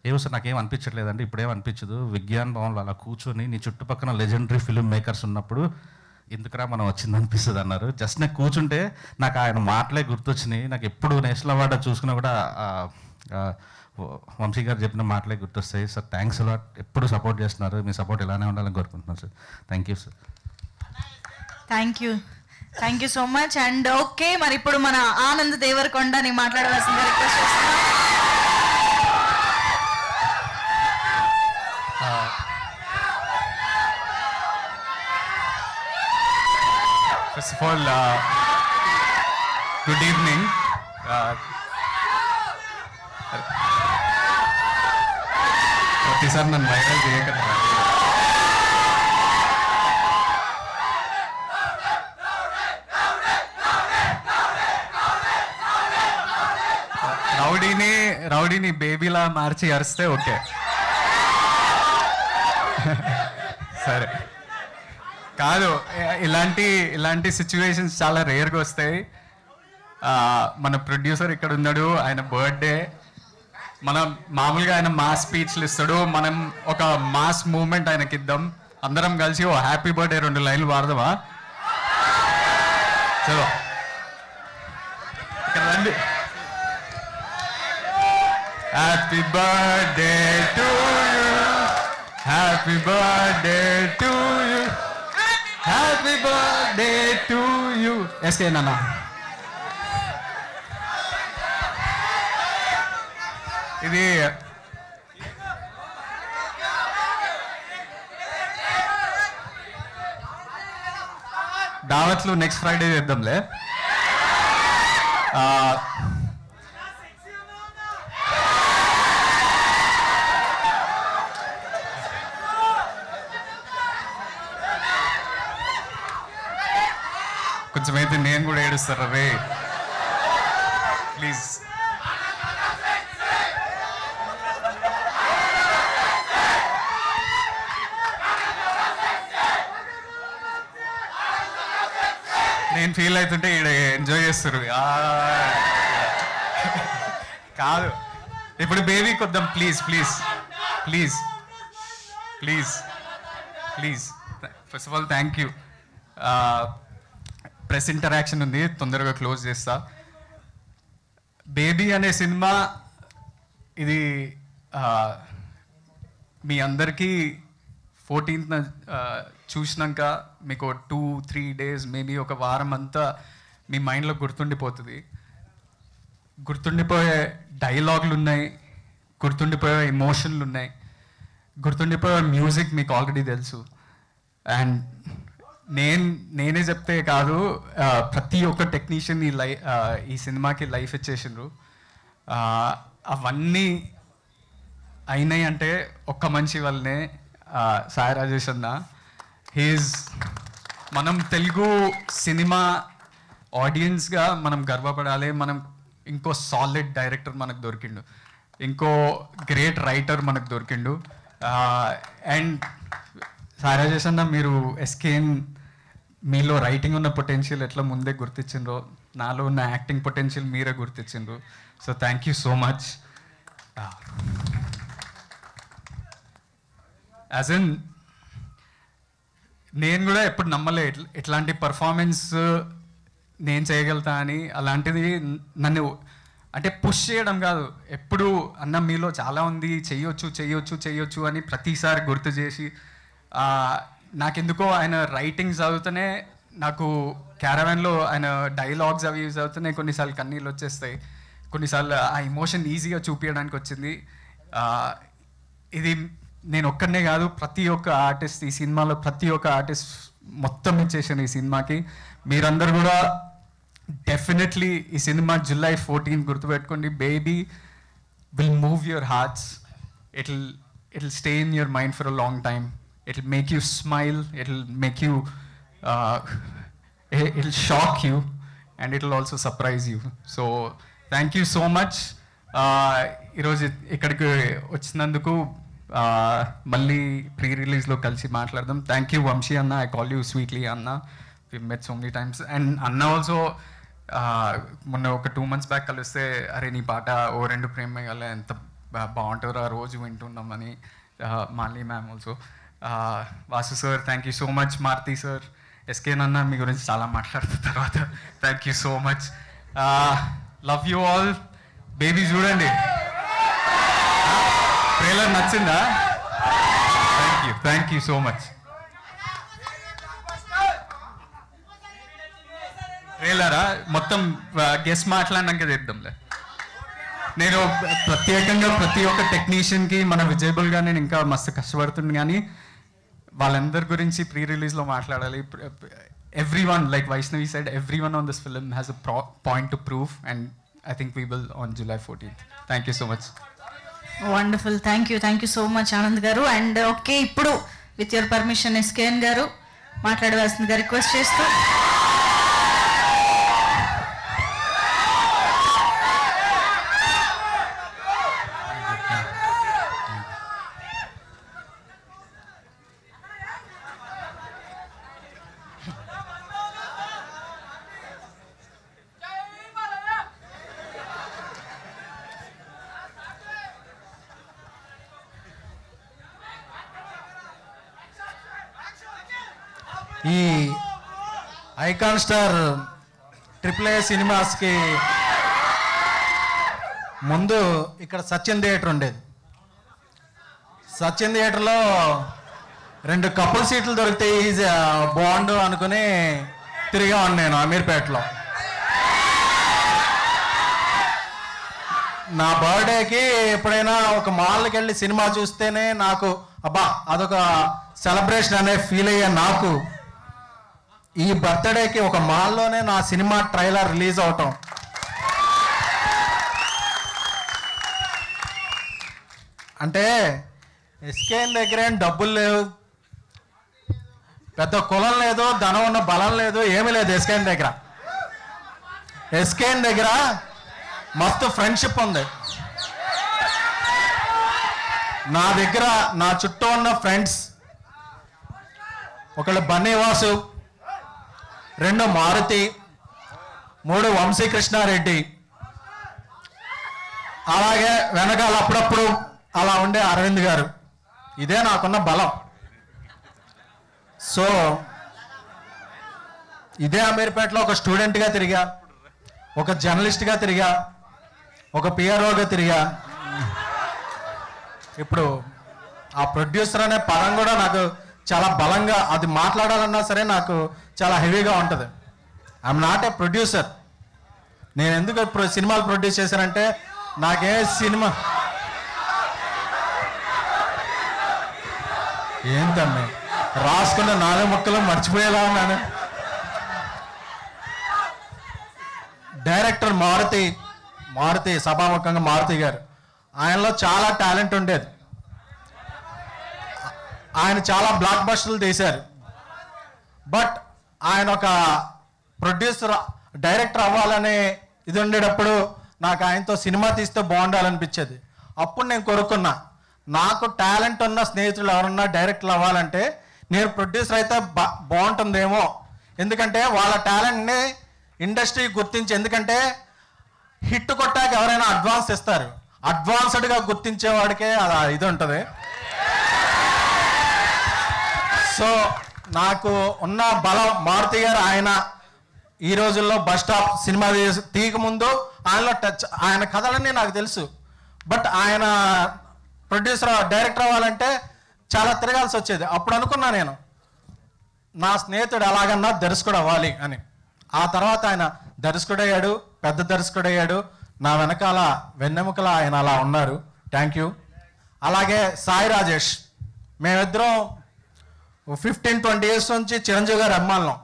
ఏమో సార్ నాకేం అనిపించట్లేదండి, ఇప్పుడేం అనిపించదు, విజ్ఞాన్ భవన్లో అలా కూర్చొని నీ చుట్టుపక్కల లెజెండరీ ఫిల్మ్ మేకర్స్ ఉన్నప్పుడు ఎందుకురా మనం వచ్చింది అనిపిస్తుంది అన్నారు. జస్ట్ నాకు కూర్చుంటే నాకు ఆయన మాటలే గుర్తొచ్చినాయి. నాకు ఎప్పుడు నేషనల్ అవార్డు చూసుకున్నా కూడా వంశీ గారు చెప్పిన మాటలే గుర్తొస్తాయి. Sir thanks a lot. ఎప్పుడు సపోర్ట్ చేస్తున్నారు, మీ సపోర్ట్ ఇలానే ఉండాలని కోరుకుంటున్నాను sir. Thank you sir. Thank you so much. And okay, మరి ఇప్పుడు మన ఆనంద్ దేవరకొండని మాట్లాడవలసిందిగా రిక్వెస్ట్ చేస్తున్నాం. First of all, good evening. ప్రతిసారి నన్ను వైరల్ చేయకరా. రౌడీని బేబీలా మార్చి అరిస్తే ఓకే, సరే. కాదు, ఇలాంటి సిచ్యువేషన్స్ చాలా రేర్గా వస్తాయి. మన ప్రొడ్యూసర్ ఇక్కడ ఉన్నాడు, ఆయన బర్త్డే, మనం మామూలుగా ఆయన మాస్ స్పీచ్లు ఇస్తాడు, మనం ఒక మాస్ మూమెంట్ ఆయనకి ఇద్దాం. అందరం కలిసి ఓ హ్యాపీ బర్త్డే 2 లైన్లు వాడదామా? చలో ఇక్కడ రండి. Happy birthday to you, happy birthday to you, happy birthday to you. SK నాన్న. ఇది దావత్లు నెక్స్ట్ ఫ్రైడే చేద్దాంలే. కొంచెం అయితే నేను కూడా ఏడుస్తారా రే, ప్లీజ్. నేను ఫీల్ అవుతుంటే ఈడ ఎంజాయ్ చేస్తారు. కాదు, ఇప్పుడు బేబీకి వద్దాం please please please please please. First of all thank you. Press interaction ఉంది, తొందరగా క్లోజ్ చేస్తా. బేబీ అనే సినిమా ఇది మీ అందరికీ 14th చూసినాక మీకు 2-3 days మేబీ ఒక వారం అంతా మీ మైండ్లో గుర్తుండిపోతుంది. గుర్తుండిపోయే డైలాగులు ఉన్నాయి, గుర్తుండిపోయే ఎమోషన్లు ఉన్నాయి, గుర్తుండిపోయే మ్యూజిక్ మీకు ఆల్రెడీ తెలుసు. అండ్ నేనే చెప్తే కాదు, ప్రతి ఒక్క టెక్నీషియన్ ఈ సినిమాకి లైఫ్ ఇచ్చేసిండ్రు. అవన్నీ అయినాయి అంటే ఒక్క మనిషి వల్లనే. సాయి రాజేష్ అన్న. హీఈస్ మనం తెలుగు సినిమా ఆడియన్స్గా మనం గర్వపడాలి. మనం ఇంకో సాలిడ్ డైరెక్టర్ మనకు దొరికిండు, ఇంకో గ్రేట్ రైటర్ మనకు దొరికిండు. అండ్ సాయి రాజేష్ అన్న, మీరు ఎస్కేఎన్ మీలో రైటింగ్ ఉన్న పొటెన్షియల్ ఎట్లా ముందే గుర్తించిండ్రో, నాలో ఉన్న యాక్టింగ్ పొటెన్షియల్ మీరే గుర్తించిండ్రు. So thank you so much. As in నేను కూడా ఎప్పుడు నమ్మలే ఇట్లాంటి పర్ఫార్మెన్స్ నేను చేయగలుగుతా అని. అలాంటిది నన్ను అంటే పుష్ చేయడం కాదు, ఎప్పుడు అన్న మీలో చాలా ఉంది, చెయ్యొచ్చు చెయ్యొచ్చు చెయ్యొచ్చు అని ప్రతిసారి గుర్తు చేసి, నాకెందుకో ఆయన రైటింగ్ చదువుతూనే నాకు క్యారవాన్లో ఆయన డైలాగ్స్ అవి చదువుతూనే కొన్నిసార్లు కన్నీళ్ళు వచ్చేస్తాయి, కొన్నిసార్లు ఆ ఎమోషన్ ఈజీగా చూపించడానికి వచ్చింది. ఇది నేను ఒక్కడనే కాదు, ప్రతి ఒక్క ఆర్టిస్ట్ ఈ సినిమాలో ప్రతి ఒక్క ఆర్టిస్ట్ మొత్తం ఇచ్చేసాను ఈ సినిమాకి. మీరందరూ కూడా డెఫినెట్లీ ఈ సినిమా July 14 గుర్తుపెట్టుకోండి. Baby will move your hearts, it'll stay in your mind for a long time. It'll make you smile, it'll make you it'll shock you, and it'll also surprise you. So thank you so much. ఈరోజు ఇక్కడికి వచ్చినందుకు మళ్ళీ pre రిలీజ్లో కలిసి మాట్లాడదాం. Thank you Vamsi అన్న, I call you sweetly అన్న, we met so many times. And అన్న also మొన్న ఒక 2 months బ్యాక్ కలిస్తే, అరే నీ పాట ఓ 2 ప్రేమగాలే ఎంత బాగుంటారో ఆ రోజు వింటున్నామని. Malini ma'am also, Vasu sir thank you so much, Maruthi sir, SKN అన్న మీ గురించి చాలా మాట్లాడుతున్న తర్వాత thank you so much. Love you all. Baby చూడండి, ట్రైలర్ నచ్చిందా? Thank you so much. ట్రైలరా మొత్తం గెస్ట్ మాట్లాడినాక చేద్దాంలే. నేను ప్రత్యేకంగా ప్రతి ఒక్క టెక్నీషియన్కి మన విజయబుల్గా నేను ఇంకా మస్తు కష్టపడుతుంది, కానీ వాళ్ళందరి గురించి ప్రీ రిలీజ్లో మాట్లాడాలి. Everyone, like Vaishnavi side, everyone on this film has a point to prove, and I think we will on July 14th. Thank you so much. Wonderful, thank you so much Anand గారు. అండ్ ఓకే, ఇప్పుడు with your permission SKN గారు మాట్లాడవలసిందిగా request చేస్తూ. ఈ icon star AAA సినిమాస్కి ముందు ఇక్కడ సత్యం theatre ఉండేది. సత్యం థియేటర్లో 2 కపుల్ సీట్లు దొరికితే ఈజీ బాండ్ అనుకుని తిరిగాను నేను అమీర్పేటలో. నా బర్త్డేకి ఎప్పుడైనా ఒక మాల్కి వెళ్ళి సినిమా చూస్తేనే నాకు అబ్బా అదొక సెలబ్రేషన్ అనే ఫీల్ అయ్యే నాకు, ఈ బర్త్డేకి ఒక మాల్లోనే నా సినిమా ట్రైలర్ రిలీజ్ అవటం, అంటే ఎస్కేఎన్ దగ్గర ఏం డబ్బులు లేవు, పెద్ద కులం లేదు, ధనం ఉన్న బలం లేదు, ఏమీ లేదు ఎస్కేఎన్ దగ్గర. ఎస్కేఎన్ దగ్గర మస్తు ఫ్రెండ్షిప్ ఉంది. నా దగ్గర నా చుట్టూ ఉన్న ఫ్రెండ్స్, ఒకళ్ళు బన్నీవాసు, 2 మారుతి, 3 వంశీకృష్ణారెడ్డి, అలాగే వెనకాల అప్పుడప్పుడు అలా ఉండే అరవింద్ గారు. ఇదే నాకున్న బలం. సో ఇదే అమీర్పేటలో ఒక స్టూడెంట్గా తిరిగా, ఒక జర్నలిస్ట్గా తిరిగా, ఒక పిఆర్ఓగా తిరిగా, ఇప్పుడు ఆ ప్రొడ్యూసర్ అనే పదం కూడా నాకు చాలా బలంగా, అది మాట్లాడాలన్నా సరే నాకు చాలా హెవీగా ఉంటుంది. I'm not A producer. నేను ఎందుకు సినిమాలు ప్రొడ్యూస్ చేశానంటే, నాకే సినిమా ఏంటమ్మే రాసుకున్న 4 ముక్కలు మర్చిపోయేలా ఉన్నాను. డైరెక్టర్ మారుతి సభాముఖంగా మారుతి గారు, ఆయనలో చాలా టాలెంట్ ఉండేది. ఆయన చాలా బ్లాక్ బస్టర్లు తీశారు. బట్ ఆయన ఒక ప్రొడ్యూసర్ డైరెక్టర్ అవ్వాలనే ఇది ఉండేటప్పుడు నాకు ఆయనతో సినిమా తీస్తే బాగుండాలనిపించేది. అప్పుడు నేను కోరుకున్నా, నాకు టాలెంట్ ఉన్న స్నేహితులు ఎవరన్నా డైరెక్టర్లు అవ్వాలంటే నేను ప్రొడ్యూసర్ అయితే బాగుంటుందేమో. ఎందుకంటే వాళ్ళ టాలెంట్ని ఇండస్ట్రీ గుర్తించి, ఎందుకంటే హిట్ కొట్టాక ఎవరైనా అడ్వాన్స్ ఇస్తారు, అడ్వాన్స్డ్గా గుర్తించేవాడికే అది ఇది ఉంటుంది. సో నాకు ఉన్న బలం మారుతి గారు. ఆయన ఈ రోజుల్లో బస్ స్టాప్ సినిమా తీయక ముందు ఆయనలో టచ్, ఆయన కథలన్నీ నాకు తెలుసు. బట్ ఆయన ప్రొడ్యూసర్ డైరెక్టర్ అవ్వాలంటే చాలా తిరగాల్సి వచ్చేది. అప్పుడు అనుకున్నా నేను, నా స్నేహితుడు ఎలాగన్నా దర్శకుడు అవ్వాలి అని. ఆ తర్వాత ఆయన దర్శకుడయ్యాడు, పెద్ద దర్శకుడయ్యాడు. నా వెనకాల వెన్నెముకల ఆయన అలా ఉన్నారు. Thank you. అలాగే సాయి రాజేష్, మేమిద్దరం 15-20 years నుంచి చిరంజీవి గారి అమ్మాలం.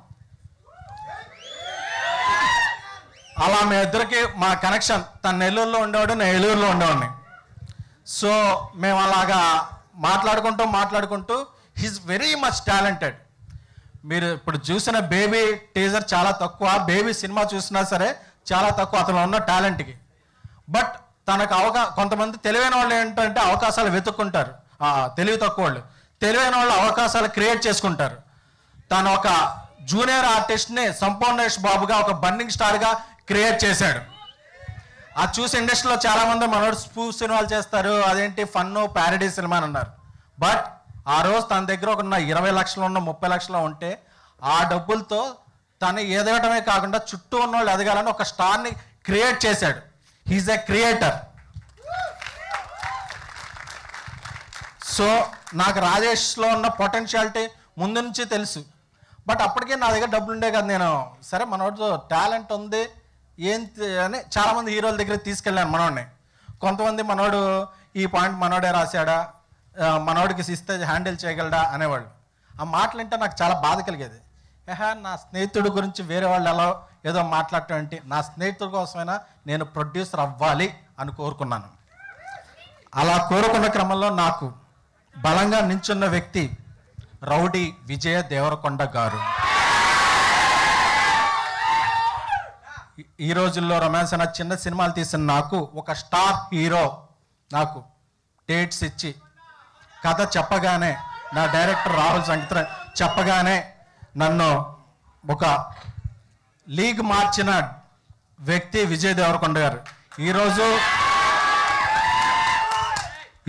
అలా మేమిద్దరికి మా కనెక్షన్. తను నెల్లూరులో ఉండేవాడు, నేను ఏలూరులో ఉండేవాడిని. సో మేము అలాగా మాట్లాడుకుంటూ హీస్ వెరీ మచ్ టాలెంటెడ్. మీరు ఇప్పుడు చూసిన బేబీ టీజర్ చాలా తక్కువ, బేబీ సినిమా చూసినా సరే చాలా తక్కువ అతను ఉన్న టాలెంట్కి. బట్ తనకు కొంతమంది తెలివైన వాళ్ళు ఏంటంటే అవకాశాలు వెతుక్కుంటారు, తెలివి తక్కువ వాళ్ళు. తెలివైన వాళ్ళు అవకాశాలు క్రియేట్ చేసుకుంటారు. తను ఒక జూనియర్ ఆర్టిస్ట్ని సంపూర్ణేష్ బాబుగా ఒక బర్నింగ్ స్టార్గా క్రియేట్ చేశాడు. అది చూసి ఇండస్ట్రీలో చాలామంది మనోడు స్పూఫ్ సినిమాలు చేస్తారు, అదేంటి ఫన్ను ప్యారడీ సినిమా అని అన్నారు. బట్ ఆ రోజు తన దగ్గర ఒక 20 లక్షలు ఉన్న 30 లక్షలు ఉంటే ఆ డబ్బులతో తను ఎదగటమే కాకుండా చుట్టూ ఉన్న వాళ్ళు ఎదగాలని ఒక స్టార్ని క్రియేట్ చేశాడు. He's a creator. సో నాకు రాజేష్లో ఉన్న పొటెన్షియాలిటీ ముందు నుంచి తెలుసు. బట్ అప్పటికే నా దగ్గర డబ్బులు ఉండే కదా, నేను సరే మనోడితో టాలెంట్ ఉంది ఏంటి అని చాలామంది హీరోల దగ్గర తీసుకెళ్ళాను మనోడిని. కొంతమంది మనోడు ఈ పాయింట్ మనోడే రాశాడా, మనోడికి ఇస్తే హ్యాండిల్ చేయగలడా అనేవాళ్ళు. ఆ మాటలు అంటే నాకు చాలా బాధ కలిగేది. నా స్నేహితుడి గురించి వేరే వాళ్ళు ఎలా ఏదో మాట్లాడటం ఏంటి, నా స్నేహితుడి కోసమైనా నేను ప్రొడ్యూసర్ అవ్వాలి అని కోరుకున్నాను. అలా కోరుకున్న క్రమంలో నాకు బలంగా నించున్న వ్యక్తి రౌడీ విజయ దేవరకొండ గారు. ఈ రోజుల్లో రొమాన్స్ అన్న చిన్న సినిమాలు తీసిన నాకు ఒక స్టార్ హీరో నాకు డేట్స్ ఇచ్చి కథ చెప్పగానే, నా డైరెక్టర్ రాహుల్ సంగీత చెప్పగానే నన్ను ఒక లీగ్ మార్చిన వ్యక్తి విజయ్ దేవరకొండ గారు. ఈరోజు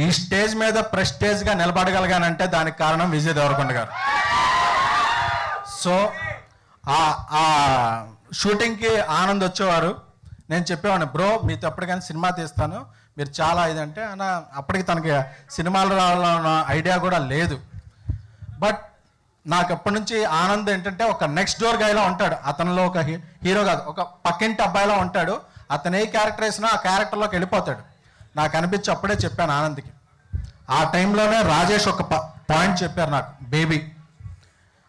ఈ స్టేజ్ మీద ప్రెస్టేజ్గా నిలబడగలిగానంటే దానికి కారణం విజయ్ దేవరకొండ గారు. సో ఆ షూటింగ్కి ఆనంద్ వచ్చేవారు. నేను చెప్పేవాడిని, బ్రో మీతో ఎప్పటికైనా సినిమా తీస్తాను, మీరు చాలా ఇదంటే అన్న. అప్పటికి తనకి సినిమాలు రావాలన్న ఐడియా కూడా లేదు. బట్ నాకు ఎప్పటి నుంచి ఆనంద్ ఏంటంటే ఒక నెక్స్ట్ డోర్ గైలా ఉంటాడు. అతనిలో ఒక హీరో కాదు, ఒక పక్కింటి అబ్బాయిలా ఉంటాడు. అతను ఏ క్యారెక్టర్ వేసినా ఆ క్యారెక్టర్లోకి వెళ్ళిపోతాడు. నాకు అనిపించి అప్పుడే చెప్పాను ఆనంద్కి. ఆ టైంలోనే రాజేష్ ఒక పాయింట్ చెప్పారు నాకు, బేబీ.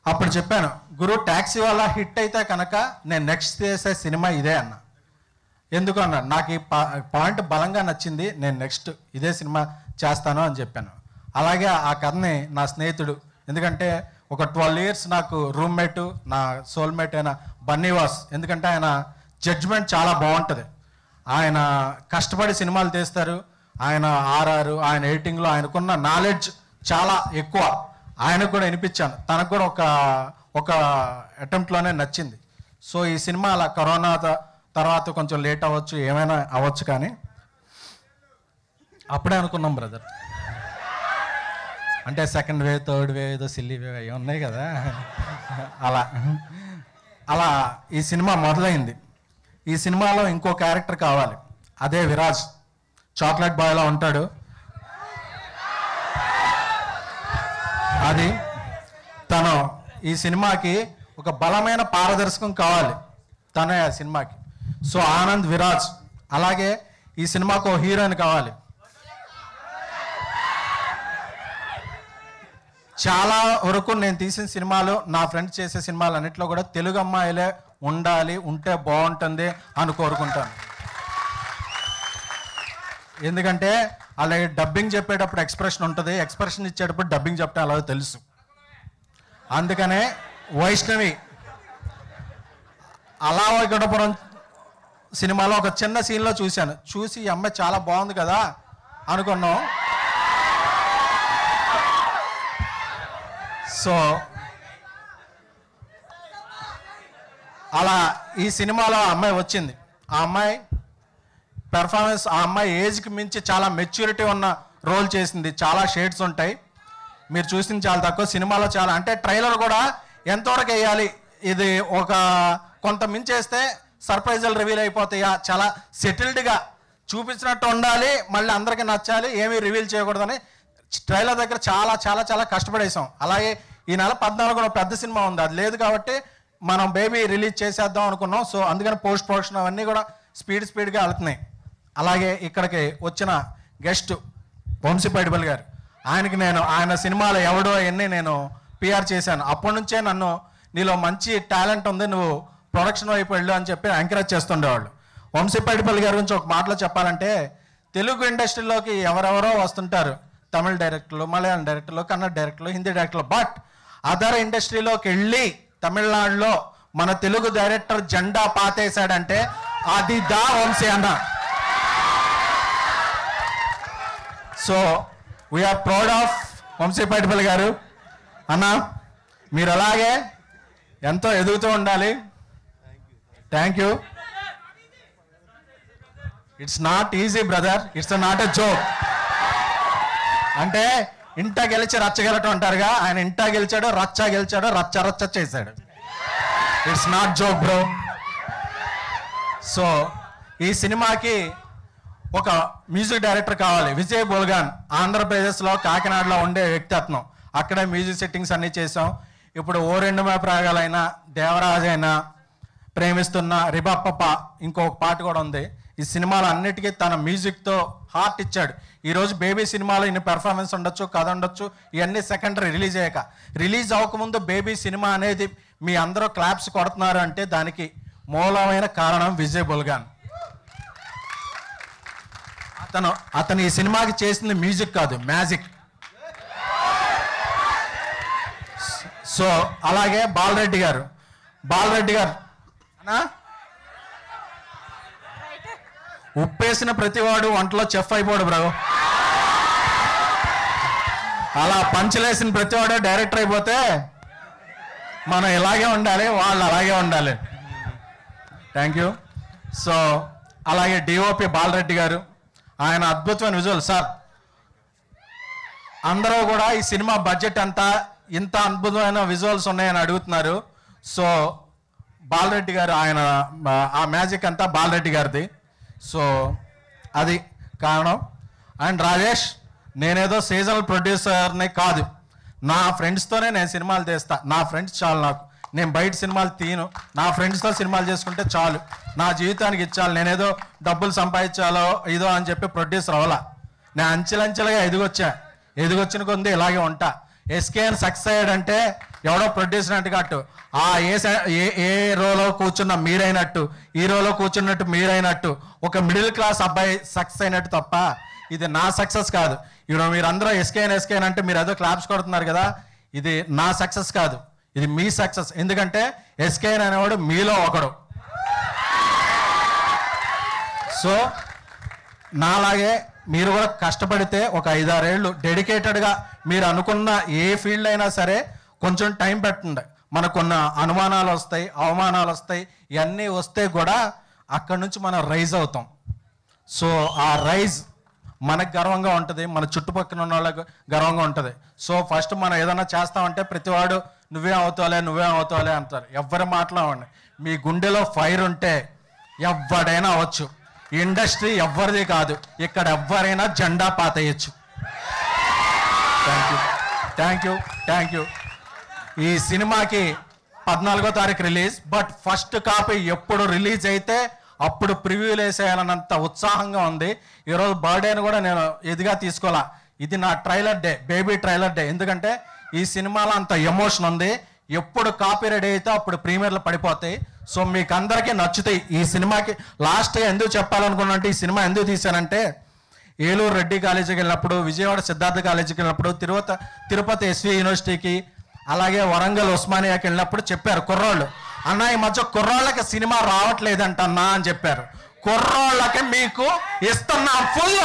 అప్పుడు చెప్పాను, గురు ట్యాక్సీ వాళ్ళ హిట్ అయితే కనుక నేను నెక్స్ట్ చేసే సినిమా ఇదే అన్న. ఎందుకు అన్నా, నాకు ఈ పాయింట్ బలంగా నచ్చింది, నేను నెక్స్ట్ ఇదే సినిమా చేస్తాను అని చెప్పాను. అలాగే ఆ కథని నా స్నేహితుడు, ఎందుకంటే ఒక 12 years నాకు రూమ్మేటు, నా సోల్మేట్ అయిన బన్నీవాస్. ఎందుకంటే ఆయన జడ్జ్మెంట్ చాలా బాగుంటుంది. ఆయన కష్టపడి సినిమాలు తీస్తారు. ఆయన ఆర్ఆర్, ఆయన ఎడిటింగ్లో ఆయనకున్న నాలెడ్జ్ చాలా ఎక్కువ. ఆయనకు కూడా వినిపించాను, తనకు కూడా ఒక అటెంప్ట్లోనే నచ్చింది. సో ఈ సినిమా అలా కరోనా తర్వాత కొంచెం లేట్ అవ్వచ్చు, ఏమైనా అవ్వచ్చు, కానీ అప్పుడే అనుకున్నాం బ్రదర్. అంటే సెకండ్ వేవ్, థర్డ్ వేవ్, ఏదో సిల్లీ వేవ్ అవి ఉన్నాయి కదా, అలా ఈ సినిమా మొదలైంది. ఈ సినిమాలో ఇంకో క్యారెక్టర్ కావాలి, అదే విరాజ్. చాక్లెట్ బాయ్లా ఉంటాడు. అది తను ఈ సినిమాకి ఒక బలమైన పారదర్శకం కావాలి, తనే ఆ సినిమాకి. సో ఆనంద్, విరాజ్. అలాగే ఈ సినిమాకు హీరోయిన్ కావాలి. చాలా వరకు నేను తీసిన సినిమాలు, నా ఫ్రెండ్స్ చేసే సినిమాలు అన్నింటిలో కూడా తెలుగు అమ్మాయిలే ఉండాలి, ఉంటే బాగుంటుంది అని కోరుకుంటాను. ఎందుకంటే అలాగే డబ్బింగ్ చెప్పేటప్పుడు ఎక్స్ప్రెషన్ ఉంటుంది, ఎక్స్ప్రెషన్ ఇచ్చేటప్పుడు డబ్బింగ్ చెప్పడం అలాగే తెలుసు. అందుకనే వైష్ణవి అలా వైకుంఠపురం సినిమాలో ఒక చిన్న సీన్లో చూసి ఈ అమ్మాయి చాలా బాగుంది కదా అనుకున్నాం. సో అలా ఈ సినిమాలో ఆ అమ్మాయి వచ్చింది. ఆ అమ్మాయి పెర్ఫార్మెన్స్, ఆ అమ్మాయి ఏజ్కి మించి చాలా మెచ్యూరిటీ ఉన్న రోల్ చేసింది. చాలా షేడ్స్ ఉంటాయి, మీరు చూసింది చాలా తక్కువ. సినిమాలో చాలా, అంటే ట్రైలర్ కూడా ఎంతవరకు వేయాలి, ఇది ఒక కొంత మించేస్తే సర్ప్రైజులు రివీల్ అయిపోతాయా, చాలా సెటిల్డ్గా చూపించినట్టు ఉండాలి, మళ్ళీ అందరికీ నచ్చాలి, ఏమీ రివీల్ చేయకూడదని ట్రైలర్ దగ్గర చాలా చాలా చాలా కష్టపడేసాం. అలాగే ఈ నెల 14 పెద్ద సినిమా ఉంది, అది లేదు కాబట్టి మనం బేబీ రిలీజ్ చేసేద్దాం అనుకున్నాం. సో అందుకని పోస్ట్ ప్రొడక్షన్ అవన్నీ కూడా స్పీడ్గా వెళ్తున్నాయి. అలాగే ఇక్కడికి వచ్చిన గెస్ట్ వంశీపైడిపల్లి గారు, ఆయన సినిమాలో ఎవడో అవన్నీ నేను పిఆర్ చేశాను. అప్పటి నుంచే నన్ను నీలో మంచి టాలెంట్ ఉంది, నువ్వు ప్రొడక్షన్ వైపు వెళ్ళు అని చెప్పి ఎంకరేజ్ చేస్తుండేవాళ్ళు. వంశీపైడిపల్లి గారి గురించి ఒక మాటలో చెప్పాలంటే, తెలుగు ఇండస్ట్రీలోకి ఎవరెవరో వస్తుంటారు, తమిళ డైరెక్టర్లు, మలయాళం డైరెక్టర్లు, కన్నడ డైరెక్టర్లు, హిందీ డైరెక్టర్లు. బట్ అదర్ ఇండస్ట్రీలోకి వెళ్ళి తమిళనాడులో మన తెలుగు డైరెక్టర్ జెండా పాతేశాడంటే అది దా వంశీ అన్న. So we are proud of Vamshi Paidipally గారు. అన్న మీరు అలాగే ఎంతో ఎదుగుతూ ఉండాలి. Thank you. It's not easy brother, it's not a joke. అంటే ఇంట గెలిచి రచ్చ గెలటం అంటారుగా, ఆయన ఇంట గెలిచాడు, రచ్చ గెలిచాడు, రచ్చ చేశాడు. It's not joke bro. So ఈ సినిమాకి ఒక మ్యూజిక్ డైరెక్టర్ కావాలి. విజయ్ బోల్గాన్ ఆంధ్రప్రదేశ్లో కాకినాడలో ఉండే వ్యక్తిత్వం. అక్కడే మ్యూజిక్ సెట్టింగ్స్ అన్నీ చేసాం. ఇప్పుడు ఓ రెండు మేప్రాగాలైనా, దేవరాజ్ అయినా, ప్రేమిస్తున్న, రిబాప్ప, ఇంకొక పాట కూడా ఉంది. ఈ సినిమాలో అన్నిటికీ తన మ్యూజిక్తో హార్ట్ ఇచ్చాడు. ఈరోజు బేబీ సినిమాలో ఇన్ని పెర్ఫార్మెన్స్ ఉండొచ్చు, కథ ఉండొచ్చు, ఇవన్నీ సెకండరీ. రిలీజ్ అవ్వకముందు బేబీ సినిమా అనేది మీ అందరూ క్లాప్స్ కొడుతున్నారు అంటే దానికి మూలమైన కారణం విజయ్ బోల్గాన్. అతను ఈ సినిమాకి చేసింది మ్యూజిక్ కాదు, మ్యాజిక్. సో అలాగే బాలరెడ్డి గారు అన్నా, ఉప్పేసిన ప్రతివాడు వంటలో చెఫ్ అయిపోడు బ్రో. అలా పంచలేసిన ప్రతివాడు డైరెక్టర్ అయిపోతే మనం ఇలాగే ఉండాలి, వాళ్ళు అలాగే ఉండాలి. Thank you. సో అలాగే డిఓపి బాలరెడ్డి గారు, ఆయన అద్భుతమైన విజువల్. సార్ అందరూ కూడా ఈ సినిమా బడ్జెట్ అంతా, ఇంత అద్భుతమైన విజువల్స్ ఉన్నాయని అడుగుతున్నారు. సో బాలరెడ్డి గారు, ఆయన ఆ మ్యాజిక్ అంతా బాలరెడ్డి గారిది. సో అది కారణం. అండ్ రాజేష్, నేనేదో సీజనల్ ప్రొడ్యూసర్ని కాదు, నా ఫ్రెండ్స్తోనే నేను సినిమాలు తీస్తా. నా ఫ్రెండ్స్ చాలు నాకు, నేను బయట సినిమాలు తీను. నా ఫ్రెండ్స్తో సినిమాలు చేసుకుంటే చాలు, నా జీవితానికి ఇచ్చాలి. నేనేదో డబ్బులు సంపాదించాలో ఇదో అని చెప్పి ప్రొడ్యూసర్ అవ్వాలా. నేను అంచెలంచెలుగా ఎదిగొచ్చిన కొంది ఇలాగే ఉంటా. ఎస్కేఎన్ సక్సెస్ అయ్యాడంటే ఎవడో ప్రొడ్యూసర్ అంటే కట్టు, ఆ ఏ రోలో కూర్చున్న మీరైనట్టు, ఈ రోలో కూర్చున్నట్టు మీరైనట్టు, ఒక మిడిల్ క్లాస్ అబ్బాయి సక్సెస్ అయినట్టు తప్ప ఇది నా సక్సెస్ కాదు. ఇప్పుడు మీరందరూ ఎస్కేఎన్ అంటే మీరు ఏదో క్లాప్స్ కొడుతున్నారు కదా, ఇది నా సక్సెస్ కాదు, ఇది మీ సక్సెస్. ఎందుకంటే ఎస్కేఎన్ అనేవాడు మీలో ఒకడు. సో నాలాగే మీరు కూడా కష్టపడితే ఒక 5-6 ఏళ్ళు డెడికేటెడ్గా మీరు అనుకున్న ఏ ఫీల్డ్ అయినా సరే కొంచెం టైం పెట్టండి. మనకున్న అనుమానాలు వస్తాయి, అవమానాలు వస్తాయి, ఇవన్నీ వస్తే కూడా అక్కడి నుంచి మనం రైజ్ అవుతాం. సో ఆ రైజ్ మనకు గర్వంగా ఉంటుంది, మన చుట్టుపక్కల ఉన్న వాళ్ళకి గర్వంగా ఉంటుంది. సో ఫస్ట్ మనం ఏదైనా చేస్తామంటే ప్రతివాడు నువ్వే అవుతావులే అంటారు. ఎవ్వరి మాట్లాడండి, మీ గుండెలో ఫైర్ ఉంటే ఎవడైనా అవ్వచ్చు. ఇండస్ట్రీ ఎవ్వరిది కాదు, ఇక్కడ ఎవ్వరైనా జెండా పాతేయచ్చు. Thank you. ఈ సినిమాకి 14వ తారీఖు రిలీజ్. బట్ ఫస్ట్ కాపీ ఎప్పుడు రిలీజ్ అయితే అప్పుడు ప్రివ్యూలు వేసేయాలన్నంత ఉత్సాహంగా ఉంది. ఈరోజు బర్త్డేని కూడా నేను ఇదిగా తీసుకోవాలా, ఇది నా trailer day, baby trailer day. ఎందుకంటే ఈ సినిమాలో అంత ఎమోషన్ ఉంది. ఎప్పుడు కాపీ రెడీ అయితే అప్పుడు ప్రీమియర్లు పడిపోతాయి. సో మీకు అందరికీ నచ్చుతాయి. ఈ సినిమాకి లాస్ట్గా ఎందుకు చెప్పాలనుకున్నానంటే, ఈ సినిమా ఎందుకు తీశానంటే, ఏలూరు రెడ్డి కాలేజీకి వెళ్ళినప్పుడు, విజయవాడ సిద్ధార్థ కాలేజీకి వెళ్ళినప్పుడు, తిరుపతి ఎస్వి యూనివర్సిటీకి, అలాగే వరంగల్ ఉస్మానియాకి వెళ్ళినప్పుడు చెప్పారు కుర్రోళ్ళు, అన్న ఈ మధ్య కుర్రోళ్ళకి సినిమా రావట్లేదంటన్నా అని చెప్పారు. కుర్రోళ్ళకి మీకు ఇస్తున్నాం ఫుల్.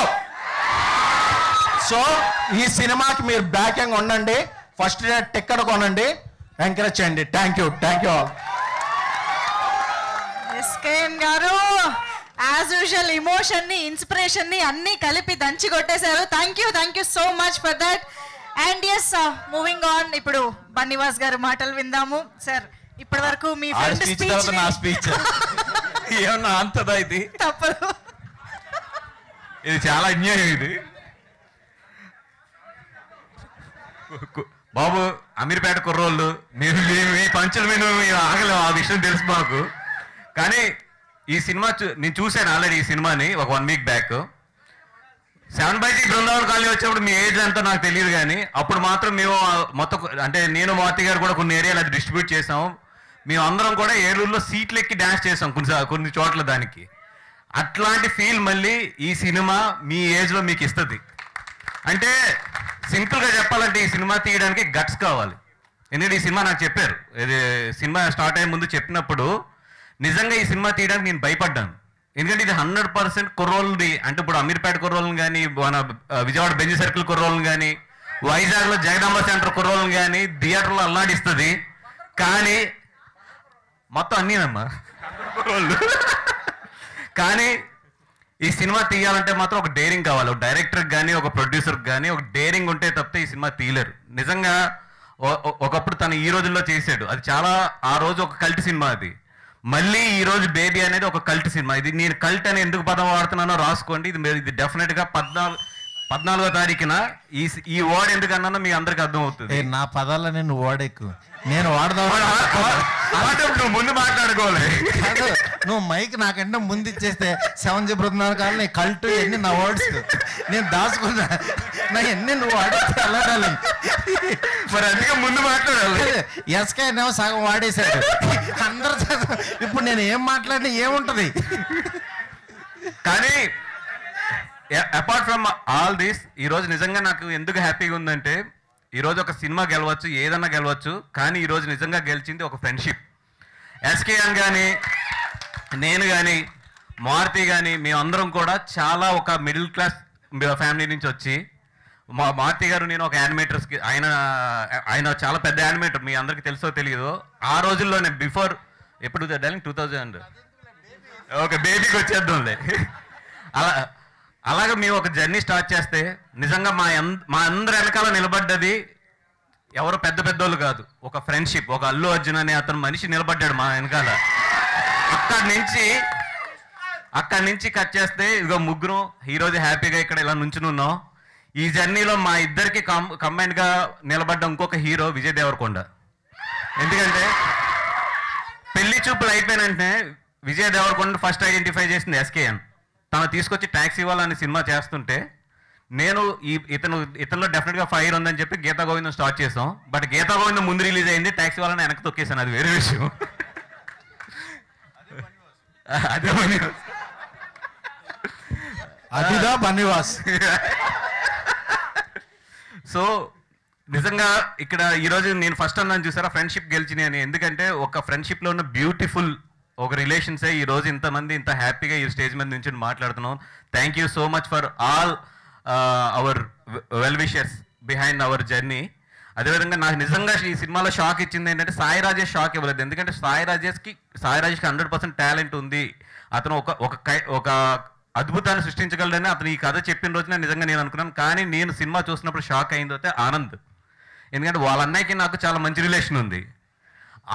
సో ఈ సినిమాకి మీరు బ్యాకింగ్ ఉండండి, ఫస్ట్ డే టికెట్ కొనండి, ఎంకరేజ్ చేయండి. Thank you all. ఎస్కేఎన్ గారు యాజ్ యూజువల్ ఇమోషన్ ని, ఇన్స్పిరేషన్ ని అన్ని కలిపి దంచి కొట్టేశారు. Thank you so much for that. And as moving on, ఇప్పుడు బన్నివాస్ గారు మాటలు విందాము. సార్ ఇప్పటి వరకు మీ ఫ్రెండ్ స్పీచ్ నా స్పీచ్ ఏమన్నా అంతదా? ఇది తప్పదు, ఇది చాలా అన్యాయం. ఇది బాబు అమీర్పేట కుర్రోళ్ళు, మీరు మీ పంచుల మీద ఆగలేము, ఆ విషయం తెలుసు మాకు. కానీ ఈ సినిమా నేను చూశాను ఆల్రెడీ ఈ సినిమాని ఒక 1 week back. 7/G Brindavan colony వచ్చినప్పుడు మీ ఏజ్ అంతా నాకు తెలియదు, కానీ అప్పుడు మాత్రం మేము మొత్తం అంటే నేను మారుతి గారు కూడా కొన్ని ఏరియాలు అది డిస్ట్రిబ్యూట్ చేసాము. మేము అందరం కూడా ఏలూరులో సీట్లు ఎక్కి డ్యాన్స్ చేసాం కొన్ని చోట్ల. దానికి అట్లాంటి ఫీల్ మళ్ళీ ఈ సినిమా మీ ఏజ్లో మీకు ఇస్తుంది. అంటే సింపుల్గా చెప్పాలంటే ఈ సినిమా తీయడానికి గట్స్ కావాలి. ఎందుకంటే ఈ సినిమా నాకు చెప్పారు, ఇది సినిమా స్టార్ట్ అయ్యే ముందు చెప్పినప్పుడు నిజంగా ఈ సినిమా తీయడానికి నేను భయపడ్డాను. ఎందుకంటే ఇది 100% కుర్రోళ్ళది. అంటే ఇప్పుడు అమీర్పేట కుర్రోళ్ళని కానీ, మన విజయవాడ బెంజ్ సర్కిల్ కుర్రోళ్ళని కానీ, వైజాగ్లో జగదాంబ సెంటర్ కుర్రోళ్ళని కానీ థియేటర్లో అల్లాడిస్తుంది. కానీ మొత్తం అన్నీనమ్మా కుర్రోళ్ళు. కానీ ఈ సినిమా తీయాలంటే మాత్రం ఒక డేరింగ్ కావాలి. ఒక డైరెక్టర్కి కానీ, ఒక ప్రొడ్యూసర్కి కానీ ఒక డేరింగ్ ఉంటే తప్పితే ఈ సినిమా తీయలేరు. నిజంగా ఒకప్పుడు తను ఈ రోజుల్లో చేశాడు, అది చాలా ఆ రోజు ఒక కల్ట్ సినిమా. అది మళ్ళీ ఈ రోజు బేబీ అనేది ఒక కల్ట్ సినిమా. ఇది నేను కల్ట్ అని ఎందుకు పదం వాడుతున్నానో రాసుకోండి. ఇది డెఫినెట్గా 14వ తారీఖున ఈ వర్డ్ ఎందుకన్నా మీ అందరికి అర్థం అవుతుంది. నా పదాలని నువ్వు వాడేకు, నేను వాడదాం. నువ్వు ముందు మాట్లాడుకోవాలి. నువ్వు మైక్ నాకంటే ముందు ఇచ్చేస్తే 7G బృందావన్ కాలనీ కల్ట్ ఎన్ని నా వర్డ్స్ నేను దాచుకున్నా, నా ఎన్ని నువ్వు వాడేస్తే వెళ్ళాలి. మరి అందుకే ముందు మాట్లాడాలి. ఎస్కే నేమో సగం వాడేశాడు అందరు. ఇప్పుడు నేను ఏం మాట్లాడినా ఏముంటది? కానీ అపార్ట్ ఫ్రమ్ ఆల్ దిస్, ఈరోజు నిజంగా నాకు ఎందుకు హ్యాపీగా ఉందంటే, ఈరోజు ఒక సినిమా గెలవచ్చు, ఏదన్నా గెలవచ్చు, కానీ ఈరోజు నిజంగా గెలిచింది ఒక ఫ్రెండ్షిప్. ఎస్కేఎన్ కానీ, నేను కానీ, మారుతి కానీ, మేమందరం కూడా చాలా ఒక మిడిల్ క్లాస్ ఫ్యామిలీ నుంచి వచ్చి, మారుతి గారు నేను ఒక యానిమేటర్స్కి, ఆయన చాలా పెద్ద యానిమేటర్, మీ అందరికీ తెలుసో తెలియదు. ఆ రోజుల్లోనే బిఫోర్ ఎప్పుడు 2000 ఓకే బేబీకి వచ్చేద్దాంలే. అలాగే మేము ఒక జర్నీ స్టార్ట్ చేస్తే నిజంగా మా అందరి వెనకాల నిలబడ్డది ఎవరో పెద్ద పెద్దోళ్ళు కాదు, ఒక ఫ్రెండ్షిప్. ఒక అల్లు అర్జున్ అనే అతను మనిషి నిలబడ్డాడు మా వెనకాల. అక్కడి నుంచి కట్ చేస్తే ఇదిగో ముగ్గురు ఈరోజు హ్యాపీగా ఇక్కడ ఇలా నుంచుని ఉన్నాం. ఈ జర్నీలో మా ఇద్దరికి కంబైన్డ్గా నిలబడ్డ ఇంకొక హీరో విజయ్ దేవరకొండ. ఎందుకంటే పెళ్లి చూపులు అయిపోయిన వెంటనే విజయ్ దేవరకొండ ఫస్ట్ ఐడెంటిఫై చేసింది ఎస్కేఎన్. తను తీసుకొచ్చి ట్యాక్సీ వాళ్ళని సినిమా చేస్తుంటే నేను ఇతనిలో డెఫినెట్గా ఫైర్ ఉందని చెప్పి గీతా గోవిందం స్టార్ట్ చేసాం. బట్ గీతా గోవిందం ముందు రిలీజ్ అయింది, ట్యాక్సీ వాళ్ళని వెనక్కి తొక్కేసాను, అది వేరే విషయం. అదే అదిదా బన్నివాస్. సో నిజంగా ఇక్కడ ఈరోజు నేను ఫస్ట్ అన్నాను చూసారా, ఫ్రెండ్షిప్ గెలిచినాయి అని. ఎందుకంటే ఒక ఫ్రెండ్షిప్లో ఉన్న బ్యూటిఫుల్ ఒక రిలేషన్సే ఈరోజు ఇంతమంది ఇంత హ్యాపీగా ఈ స్టేజ్ మీద నుంచి మాట్లాడుతున్నాం. Thank you so much for all our well wishers behind hour journey. అదేవిధంగా నాకు నిజంగా ఈ సినిమాలో షాక్ ఇచ్చింది ఏంటంటే సాయి రాజేష్ షాక్ ఇవ్వలేదు. ఎందుకంటే సాయి రాజేష్కి 100% టాలెంట్ ఉంది. అతను ఒక అద్భుతాన్ని సృష్టించగలడని అతను ఈ కథ చెప్పిన రోజున నిజంగా నేను అనుకున్నాను. కానీ నేను సినిమా చూసినప్పుడు షాక్ అయింది అయితే ఆనంద్. ఎందుకంటే వాళ్ళ అన్నయ్యకి నాకు చాలా మంచి రిలేషన్ ఉంది.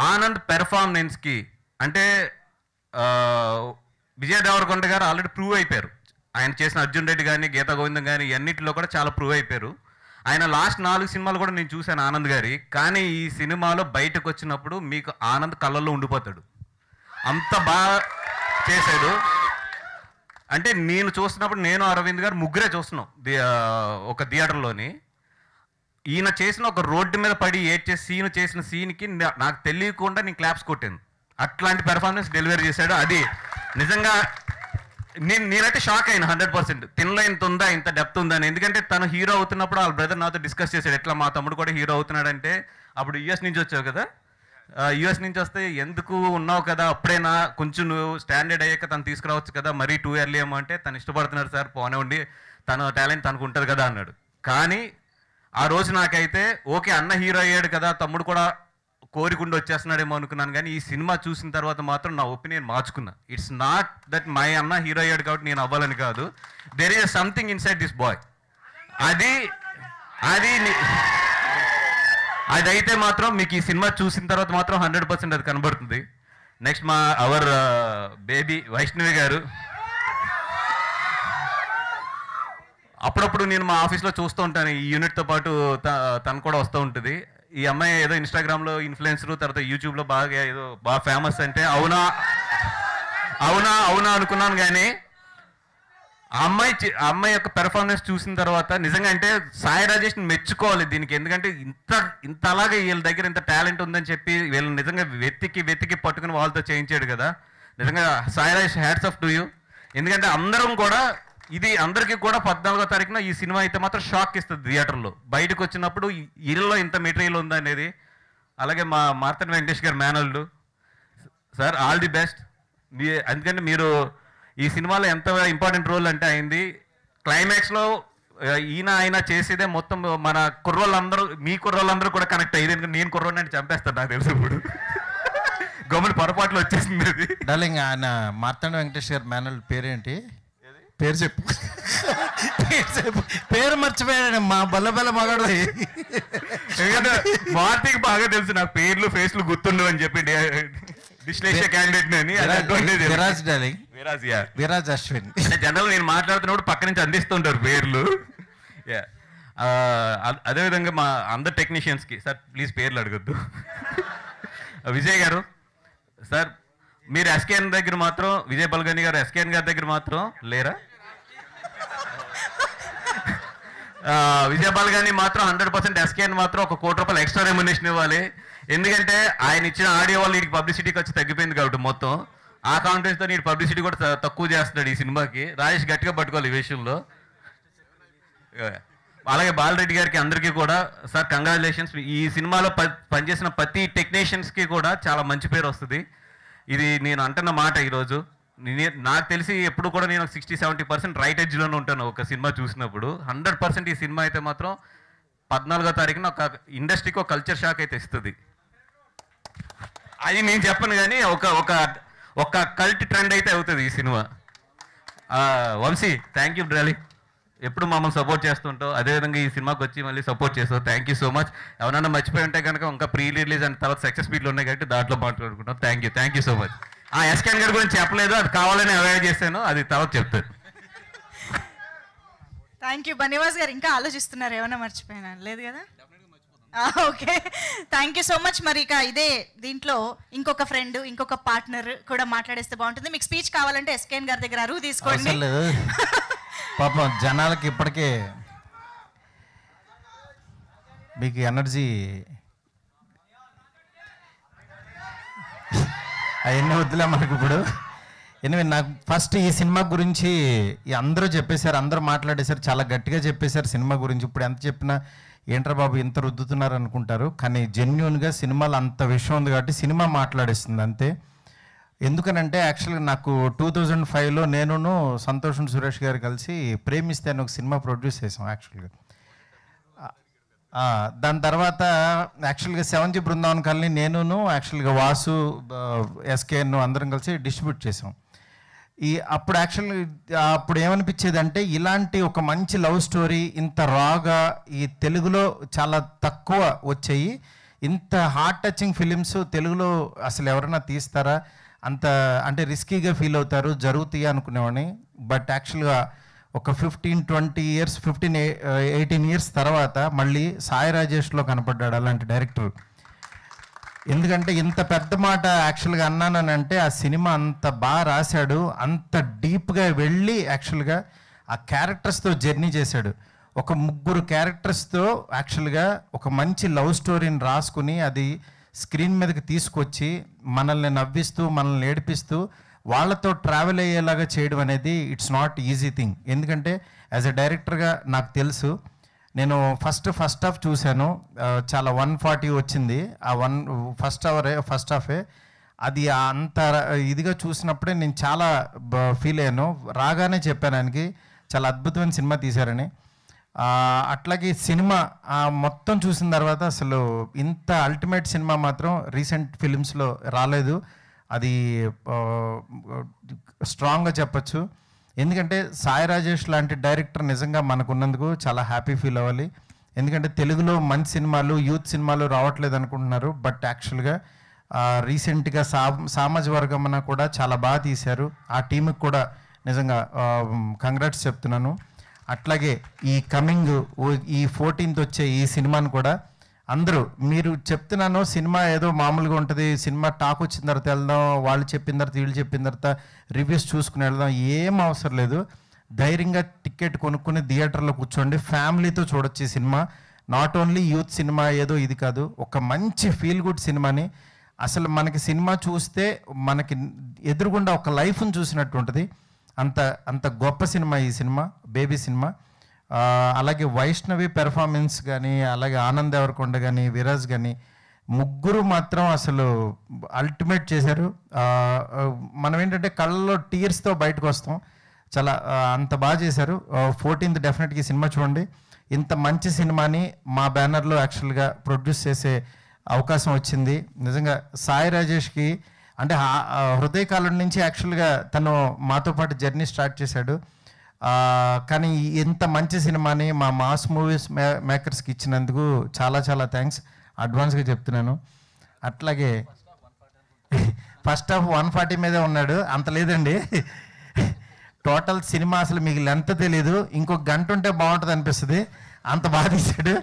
ఆనంద్ పెర్ఫార్మెన్స్కి అంటే విజయ్ దేవరకొండ గారు ఆల్రెడీ ప్రూవ్ అయిపోయారు. ఆయన చేసిన అర్జున్ రెడ్డి కానీ, గీతా గోవిందం కానీ అన్నింటిలో కూడా చాలా ప్రూవ్ అయిపోయారు. ఆయన లాస్ట్ 4 సినిమాలు కూడా నేను చూశాను ఆనంద్ గారి. కానీ ఈ సినిమాలో బయటకు వచ్చినప్పుడు మీకు ఆనంద్ కళ్ళల్లో ఉండిపోతాడు, అంత బాగా చేశాడు. అంటే నేను చూస్తున్నప్పుడు నేను అరవింద్ గారు ముగ్గురే చూస్తున్నాం ఒక థియేటర్లోని. ఈయన చేసిన ఒక రోడ్డు మీద పడి చేసిన సీన్కి నాకు తెలియకుండా నేను క్లాప్స్ కొట్టాను. అట్లాంటి పెర్ఫార్మెన్స్ డెలివరీ చేశాడు. అది నిజంగా నేనైతే షాక్ అయినా 100%. తినలో ఇంత ఉందా, ఇంత డెప్త్ ఉందా అని. ఎందుకంటే తను హీరో అవుతున్నప్పుడు వాళ్ళ బ్రదర్ నాతో డిస్కస్ చేశాడు, ఎట్లా మా తమ్ముడు కూడా హీరో అవుతున్నాడంటే, అప్పుడు యుఎస్ నుంచి వచ్చావు కదా, యుఎస్ నుంచి వస్తే ఎందుకు ఉన్నావు కదా, అప్పుడైనా కొంచెం నువ్వు స్టాండర్డ్ అయ్యాక తను తీసుకురావచ్చు కదా, మరీ టూ ఎర్లీ ఏమో అంటే, తను ఇష్టపడుతున్నారు సార్, పోనే ఉండి తన టాలెంట్ తనకు ఉంటుంది కదా అన్నాడు. కానీ ఆ రోజు నాకైతే ఓకే అన్న హీరో అయ్యాడు కదా, తమ్ముడు కూడా కోరికుండా వచ్చేస్తున్నాడేమో అనుకున్నాను. కానీ ఈ సినిమా చూసిన తర్వాత మాత్రం నా ఒపీనియన్ మార్చుకున్నా. ఇట్స్ నాట్ దట్ మై అన్న హీరో అయ్యాడు కాబట్టి నేను అవ్వాలని కాదు, there is something inside this boy. అది అయితే మాత్రం మీకు ఈ సినిమా చూసిన తర్వాత మాత్రం 100% అది కనబడుతుంది. నెక్స్ట్ మా అవర్ బేబీ వైష్ణవి గారు, అప్పుడప్పుడు నేను మా ఆఫీస్లో చూస్తూ ఉంటాను, ఈ యూనిట్తో పాటు తను కూడా వస్తూ ఉంటుంది. ఈ అమ్మాయి ఏదో ఇన్స్టాగ్రామ్లో ఇన్ఫ్లుయెన్సర్, తర్వాత యూట్యూబ్లో బాగా ఫేమస్ అంటే అవునా అనుకున్నాను. కానీ ఆ అమ్మాయి యొక్క పెర్ఫార్మెన్స్ చూసిన తర్వాత నిజంగా అంటే సాయి రాజేష్ని మెచ్చుకోవాలి దీనికి. ఎందుకంటే ఇంత అలాగే వీళ్ళ దగ్గర ఇంత టాలెంట్ ఉందని చెప్పి వీళ్ళని నిజంగా వెతికి పట్టుకుని వాళ్ళతో చేయించాడు కదా. నిజంగా Sai Rajesh, hats off to you. ఎందుకంటే అందరం కూడా అందరికీ కూడా 14వ తారీఖున ఈ సినిమా అయితే మాత్రం షాక్ ఇస్తుంది థియేటర్లో. బయటకు వచ్చినప్పుడు ఇళ్ళలో ఇంత మెటీరియల్ ఉందనేది. అలాగే మా మార్తన్ వెంకటేష్ గారు మేనల్లు సార్, ఆల్ ది బెస్ట్. ఎందుకంటే మీరు ఈ సినిమాలో ఎంత ఇంపార్టెంట్ రోల్ అంటే అయింది. క్లైమాక్స్లో ఆయన చేసేదే మొత్తం మన కుర్రోళ్ళందరూ, మీ కుర్రోళ్ళందరూ కూడా కనెక్ట్ అయ్యేది. ఎందుకంటే నేను కుర్రోని అంటే చంపేస్తాను నాకు తెలుసు. ఇప్పుడు గవర్నమెంట్ పొరపాట్లు వచ్చేసింది అది. డార్లింగ్, ఆయన మార్తాండ వెంకటేష్ గారి మేనల్ పేరేంటి? పేరు చెప్పు. పేరు మర్చిపోయాడు మా బల్ల మగాడు. ఎందుకంటే మార్తికి బాగా తెలుసు నాకు పేర్లు ఫేస్లు గుర్తుండవు అని చెప్పి డిస్లేష క్యాండిడేట్ అని. విరాజ్ డార్లింగ్, విరాజ్ అశ్విన్. జనరల్ నేను మాట్లాడుతున్నప్పుడు పక్క నుంచి అందిస్తుంటారు పేర్లు. అదేవిధంగా మా అందరు టెక్నీషియన్స్కి సార్ ప్లీజ్ పేర్లు అడగద్దు. విజయ్ గారు సార్, మీరు ఎస్కేఎన్ దగ్గర మాత్రం, విజయ్ బల్గని గారు ఎస్కేఎన్ గారి దగ్గర మాత్రం లేరా? విజయ్ బల్గని మాత్రం 100% ఎస్కేఎన్ మాత్రం ₹1 కోటి ఎక్స్ట్రా రెమ్యునరేషన్ ఇవ్వాలి. ఎందుకంటే ఆయన ఇచ్చిన ఆడియో వల్ల వీడికి పబ్లిసిటీకి వచ్చి తగ్గిపోయింది కాబట్టి మొత్తం ఆ కాన్ఫిడెన్స్తో నీకు పబ్లిసిటీ కూడా తక్కువ చేస్తున్నాడు ఈ సినిమాకి. రాజేష్ గట్టిగా పట్టుకోవాలి ఈ విషయంలో. అలాగే బాలరెడ్డి గారికి అందరికీ కూడా సార్ కంగ్రాచులేషన్స్. ఈ సినిమాలో పనిచేసిన ప్రతి టెక్నీషియన్స్కి కూడా చాలా మంచి పేరు వస్తుంది. ఇది నేను అంటున్న మాట. ఈరోజు నాకు తెలిసి ఎప్పుడు కూడా నేను 60-70% రైట్ ఎడ్జ్లోనే ఉంటాను ఒక సినిమా చూసినప్పుడు. 100% ఈ సినిమా అయితే మాత్రం 14వ తారీఖున ఒక ఇండస్ట్రీకి ఒక కల్చర్ షాక్ అయితే ఇస్తుంది. అది నేను చెప్పను కానీ ఒక కల్ట్ ట్రెండ్ అయితే అవుతుంది ఈ సినిమా. వంశీ, థ్యాంక్ యూ డ్రాలీ, ఎప్పుడు మమ్మల్ని సపోర్ట్ చేస్తుంటావు. అదేవిధంగా ఈ సినిమాకి వచ్చి మళ్ళీ సపోర్ట్ చేస్తావు. Thank you so much. ఎవరైనా మర్చిపోయి ఉంటే కనుక ఇంకా ప్రీ రిలీజ్ అండ్ తర్వాత సక్సెస్ స్పీడ్లో ఉన్నాయి కాబట్టి దాంట్లో మాట్లాడుకుంటాం. Thank you so much. SKN గారి గురించి చెప్పలేదు, అది కావాలని అవాయిడ్ చేశాను, అది తర్వాత చెప్తాను. Thank you. బనివాస్ గారు ఇంకా ఆలోచిస్తున్నారు, ఏమైనా మర్చిపోయినా? లేదు కదా, okay. Thank you so much. మరి ఇక ఇదే దీంట్లో ఇంకొక ఫ్రెండ్, ఇంకొక పార్ట్నర్ కూడా మాట్లాడేస్తే బాగుంటుంది. మీకు స్పీచ్ కావాలంటే ఎస్కేన్ గారి దగ్గర అరువు తీసుకోండి. పాపం జనాలకి ఇప్పటికే మీకు ఎనర్జీ అవన్నీ వద్దులే మనకు ఇప్పుడు. ఎనివే, నాకు ఫస్ట్ ఈ సినిమా గురించి అందరూ చెప్పేశారు, అందరూ మాట్లాడేశారు, చాలా గట్టిగా చెప్పేశారు సినిమా గురించి. ఇప్పుడు ఎంత చెప్పినా ఏంట్రా బాబు ఇంత రుద్దుతున్నారు అనుకుంటారు, కానీ జెన్యున్గా సినిమాలో అంత విషయం ఉంది కాబట్టి సినిమా మాట్లాడేస్తుంది అంతే. ఎందుకనంటే యాక్చువల్గా నాకు 2005లో నేను సంతోష్ సురేష్ గారు కలిసి ప్రేమిస్తే అని ఒక సినిమా ప్రొడ్యూస్ చేసాం యాక్చువల్గా. దాని తర్వాత యాక్చువల్గా 7G బృందావన్ కాలనీ నేను యాక్చువల్గా వాసు, ఎస్కేఎన్ అందరం కలిసి డిస్ట్రిబ్యూట్ చేసాం. అప్పుడు యాక్చువల్గా అప్పుడు ఏమనిపించేది అంటే ఇలాంటి ఒక మంచి లవ్ స్టోరీ ఇంత రాగా ఈ తెలుగులో చాలా తక్కువ వచ్చాయి. ఇంత హార్ట్ టచింగ్ ఫిలిమ్స్ తెలుగులో అసలు ఎవరైనా తీస్తారా, అంత అంటే రిస్కీగా ఫీల్ అవుతారు, జరుగుతాయి అనుకునేవాడిని. బట్ యాక్చువల్గా ఒక 15-20 ఇయర్స్ 15-18 ఇయర్స్ తర్వాత మళ్ళీ సాయి రాజేష్లో కనపడ్డాడు అలాంటి డైరెక్టర్. ఎందుకంటే ఇంత పెద్ద మాట యాక్చువల్గా అన్నానని అంటే ఆ సినిమా అంత బాగా రాశాడు, అంత డీప్గా వెళ్ళి యాక్చువల్గా ఆ క్యారెక్టర్స్తో జర్నీ చేశాడు. ఒక 3 క్యారెక్టర్స్తో యాక్చువల్గా ఒక మంచి లవ్ స్టోరీని రాసుకుని అది స్క్రీన్ మీదకి తీసుకొచ్చి మనల్ని నవ్విస్తూ మనల్ని ఏడిపిస్తూ వాళ్ళతో ట్రావెల్ అయ్యేలాగా చేయడం అనేది ఇట్స్ నాట్ ఈజీ థింగ్. ఎందుకంటే యాజ్ ఎ డైరెక్టర్గా నాకు తెలుసు, నేను ఫస్ట్ హాఫ్ చూశాను, చాలా 140 వచ్చింది. ఆ ఫస్ట్ హాఫే అది అంత ఇదిగా చూసినప్పుడే నేను చాలా ఫీల్ అయ్యాను. రాగానే చెప్పాను ఆయనకి చాలా అద్భుతమైన సినిమా తీశారని. అట్లాగే సినిమా మొత్తం చూసిన తర్వాత అసలు ఇంత అల్టిమేట్ సినిమా మాత్రం రీసెంట్ ఫిలిమ్స్లో రాలేదు. అది స్ట్రాంగ్గా చెప్పచ్చు. ఎందుకంటే సాయి రాజేష్ లాంటి డైరెక్టర్ నిజంగా మనకు ఉన్నందుకు చాలా హ్యాపీ ఫీల్ అవ్వాలి. ఎందుకంటే తెలుగులో మంచి సినిమాలు, యూత్ సినిమాలు రావట్లేదు అనుకుంటున్నారు, బట్ యాక్చువల్గా రీసెంట్గా సామాజిక వర్గమన కూడా చాలా బాగా తీశారు. ఆ టీంకి కూడా నిజంగా కంగ్రాట్స్ చెప్తున్నాను. అట్లాగే ఈ కమింగ్ ఈ 14th వచ్చే ఈ సినిమాను కూడా అందరూ, మీరు చెప్తున్నాను సినిమా ఏదో మామూలుగా ఉంటుంది, సినిమా టాక్ వచ్చిన తర్వాత వెళ్దాం, వాళ్ళు చెప్పిన తర్వాత వీళ్ళు చెప్పిన తర్వాత రివ్యూస్ చూసుకుని వెళ్దాం, ఏం అవసరం లేదు. ధైర్యంగా టికెట్ కొనుక్కుని థియేటర్లో కూర్చోండి, ఫ్యామిలీతో చూడొచ్చు ఈ cinema. Not only youth cinema ఏదో ఇది కాదు, ఒక మంచి ఫీల్ గుడ్ సినిమాని. అసలు మనకి సినిమా చూస్తే మనకి ఎదురుగుండా ఒక లైఫ్ని చూసినట్టు ఉంటుంది. అంత గొప్ప సినిమా ఈ సినిమా, బేబీ సినిమా. అలాగే వైష్ణవి పెర్ఫార్మెన్స్ కానీ, అలాగే ఆనంద్ దేవరకొండ కానీ, విరాజ్ కానీ, ముగ్గురు మాత్రం అసలు అల్టిమేట్ చేశారు. మనం ఏంటంటే కళ్ళలో టీయర్స్తో బయటకు వస్తాం, చాలా అంత బాగా చేశారు. 14th డెఫినెట్గా ఈ సినిమా చూడండి. ఇంత మంచి సినిమాని మా బ్యానర్లో యాక్చువల్గా ప్రొడ్యూస్ చేసే అవకాశం వచ్చింది. నిజంగా సాయి రాజేష్కి అంటే హృదయకాలం నుంచి యాక్చువల్గా తను మాతో పాటు జర్నీ స్టార్ట్ చేశాడు. కానీ ఇంత మంచి సినిమాని మా మాస్ మూవీస్ మేకర్స్కి ఇచ్చినందుకు చాలా చాలా థ్యాంక్స్ అడ్వాన్స్గా చెప్తున్నాను. అట్లాగే ఫస్ట్ హాఫ్ 140 మీదే ఉన్నాడు, అంత లేదండి. టోటల్ సినిమా అసలు మీకు లెంత్ తెలీదు, ఇంకొక గంట ఉంటే బాగుంటుంది అనిపిస్తుంది, అంత బాగా తీశాడు.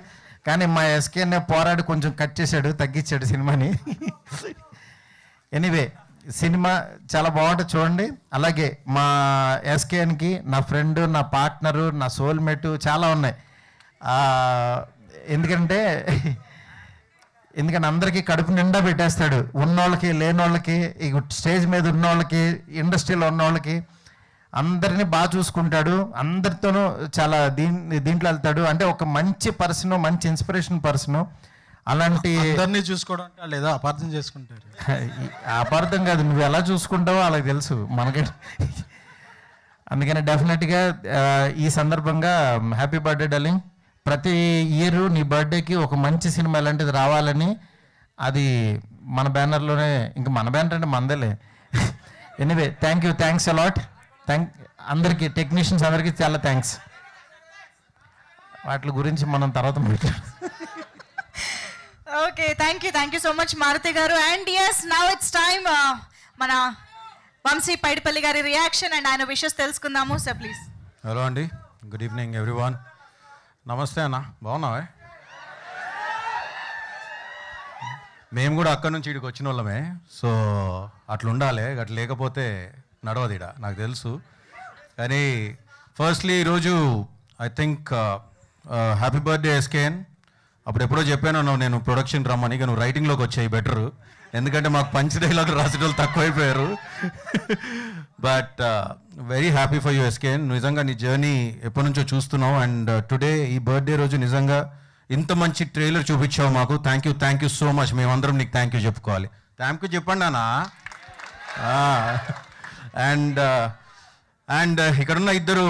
కానీ మా ఎస్కేనే పోరాడి కొంచెం కట్ చేశాడు, తగ్గించాడు సినిమాని. ఎనీవే సినిమా చాలా బాగుంటుంది, చూడండి. అలాగే మా ఎస్కేఎన్కి నా ఫ్రెండ్, నా పార్ట్నరు, నా సోల్మేటు చాలా ఉన్నాయి. ఎందుకంటే అందరికీ కడుపు నిండా పెట్టేస్తాడు, ఉన్నోళ్ళకి లేనోళ్ళకి, ఇక స్టేజ్ మీద ఉన్నోళ్ళకి, ఇండస్ట్రీలో ఉన్నోళ్ళకి అందరినీ బాగా చూసుకుంటాడు, అందరితోనూ చాలా దీంట్లో వెళ్తాడు. అంటే ఒక మంచి పర్సన్, మంచి ఇన్స్పిరేషన్ పర్సన్. అలాంటి అందరినీ చూసుకోవడం లేదా అపార్థం చేసుకుంటారు. అపార్థం కాదు, నువ్వు ఎలా చూసుకుంటావో వాళ్ళకి తెలుసు మనకి. అందుకని డెఫినెట్గా ఈ సందర్భంగా హ్యాపీ బర్త్డే డార్లింగ్. ప్రతి ఇయర్ నీ బర్త్డేకి ఒక మంచి సినిమా ఎలాంటిది రావాలని, అది మన బ్యానర్లోనే, ఇంకా మన బ్యానర్ అంటే మందలే. Anyway thanks a lot. అందరికీ టెక్నీషియన్స్ అందరికీ చాలా థ్యాంక్స్. వాటి గురించి మనం తర్వాత మాట్లాడదాం. Okay, thank you so much Maruthi గారు. And yes, now it's time మన వంశీ పైడిపల్లి గారి రియాక్షన్ అండ్ ఆయన విషెస్ తెలుసుకుందాము. Sir please. హలో అండి, గుడ్ ఈవినింగ్ ఎవ్రీవన్. నమస్తే అన్న, బాగున్నావా? మేము కూడా అక్కడి నుంచి ఇక్కడికి వచ్చిన వాళ్ళమే, సో అట్లా ఉండాలి, అట్లా లేకపోతే నడవదిడ, నాకు తెలుసు. కానీ ఫస్ట్లీ ఈరోజు I think happy birthday SKN. అప్పుడు ఎప్పుడో చెప్పాను నేను ప్రొడక్షన్ రమ్మని, ఇక నువ్వు రైటింగ్లోకి వచ్చాయి బెటరు, ఎందుకంటే మాకు పంచ్ డైలాగ్ రాసేటోళ్ళు తక్కువైపోయారు. But very happy for you SKN. నిజంగా నీ జర్నీ ఎప్పటి నుంచో చూస్తున్నావు, అండ్ టుడే ఈ బర్త్డే రోజు నిజంగా ఇంత మంచి ట్రైలర్ చూపించావు మాకు. Thank you so much. మేమందరం నీకు థ్యాంక్ యూ చెప్పుకోవాలి. థ్యాంక్ యూ చెప్పండి అన్న. అండ్ ఇక్కడున్న ఇద్దరు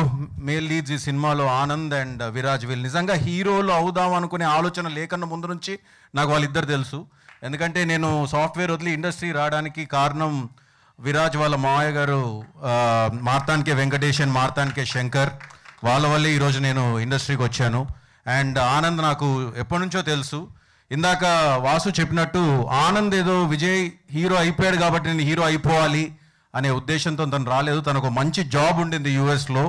మేల్ లీడ్స్ ఈ సినిమాలో, ఆనంద్ అండ్ విరాజ్, వీళ్ళు నిజంగా హీరోలు అవుదాం అనుకునే ఆలోచన లేకన్నా ముందు నుంచి నాకు వాళ్ళిద్దరు తెలుసు. ఎందుకంటే నేను సాఫ్ట్వేర్ వదిలి ఇండస్ట్రీ రావడానికి కారణం విరాజ్ వాళ్ళ మావయ్య గారు మార్తాండ్కే వెంకటేష్ అండ్ మార్తాండ్కే శంకర్, వాళ్ళ వల్లే ఈరోజు నేను ఇండస్ట్రీకి వచ్చాను. అండ్ ఆనంద్ నాకు ఎప్పటి నుంచో తెలుసు. ఇందాక వాసు చెప్పినట్టు ఆనంద్ ఏదో విజయ్ హీరో అయిపోయాడు కాబట్టి నేను హీరో అయిపోవాలి అనే ఉద్దేశంతో తను రాలేదు. తనకు మంచి జాబ్ ఉండింది యూఎస్లో,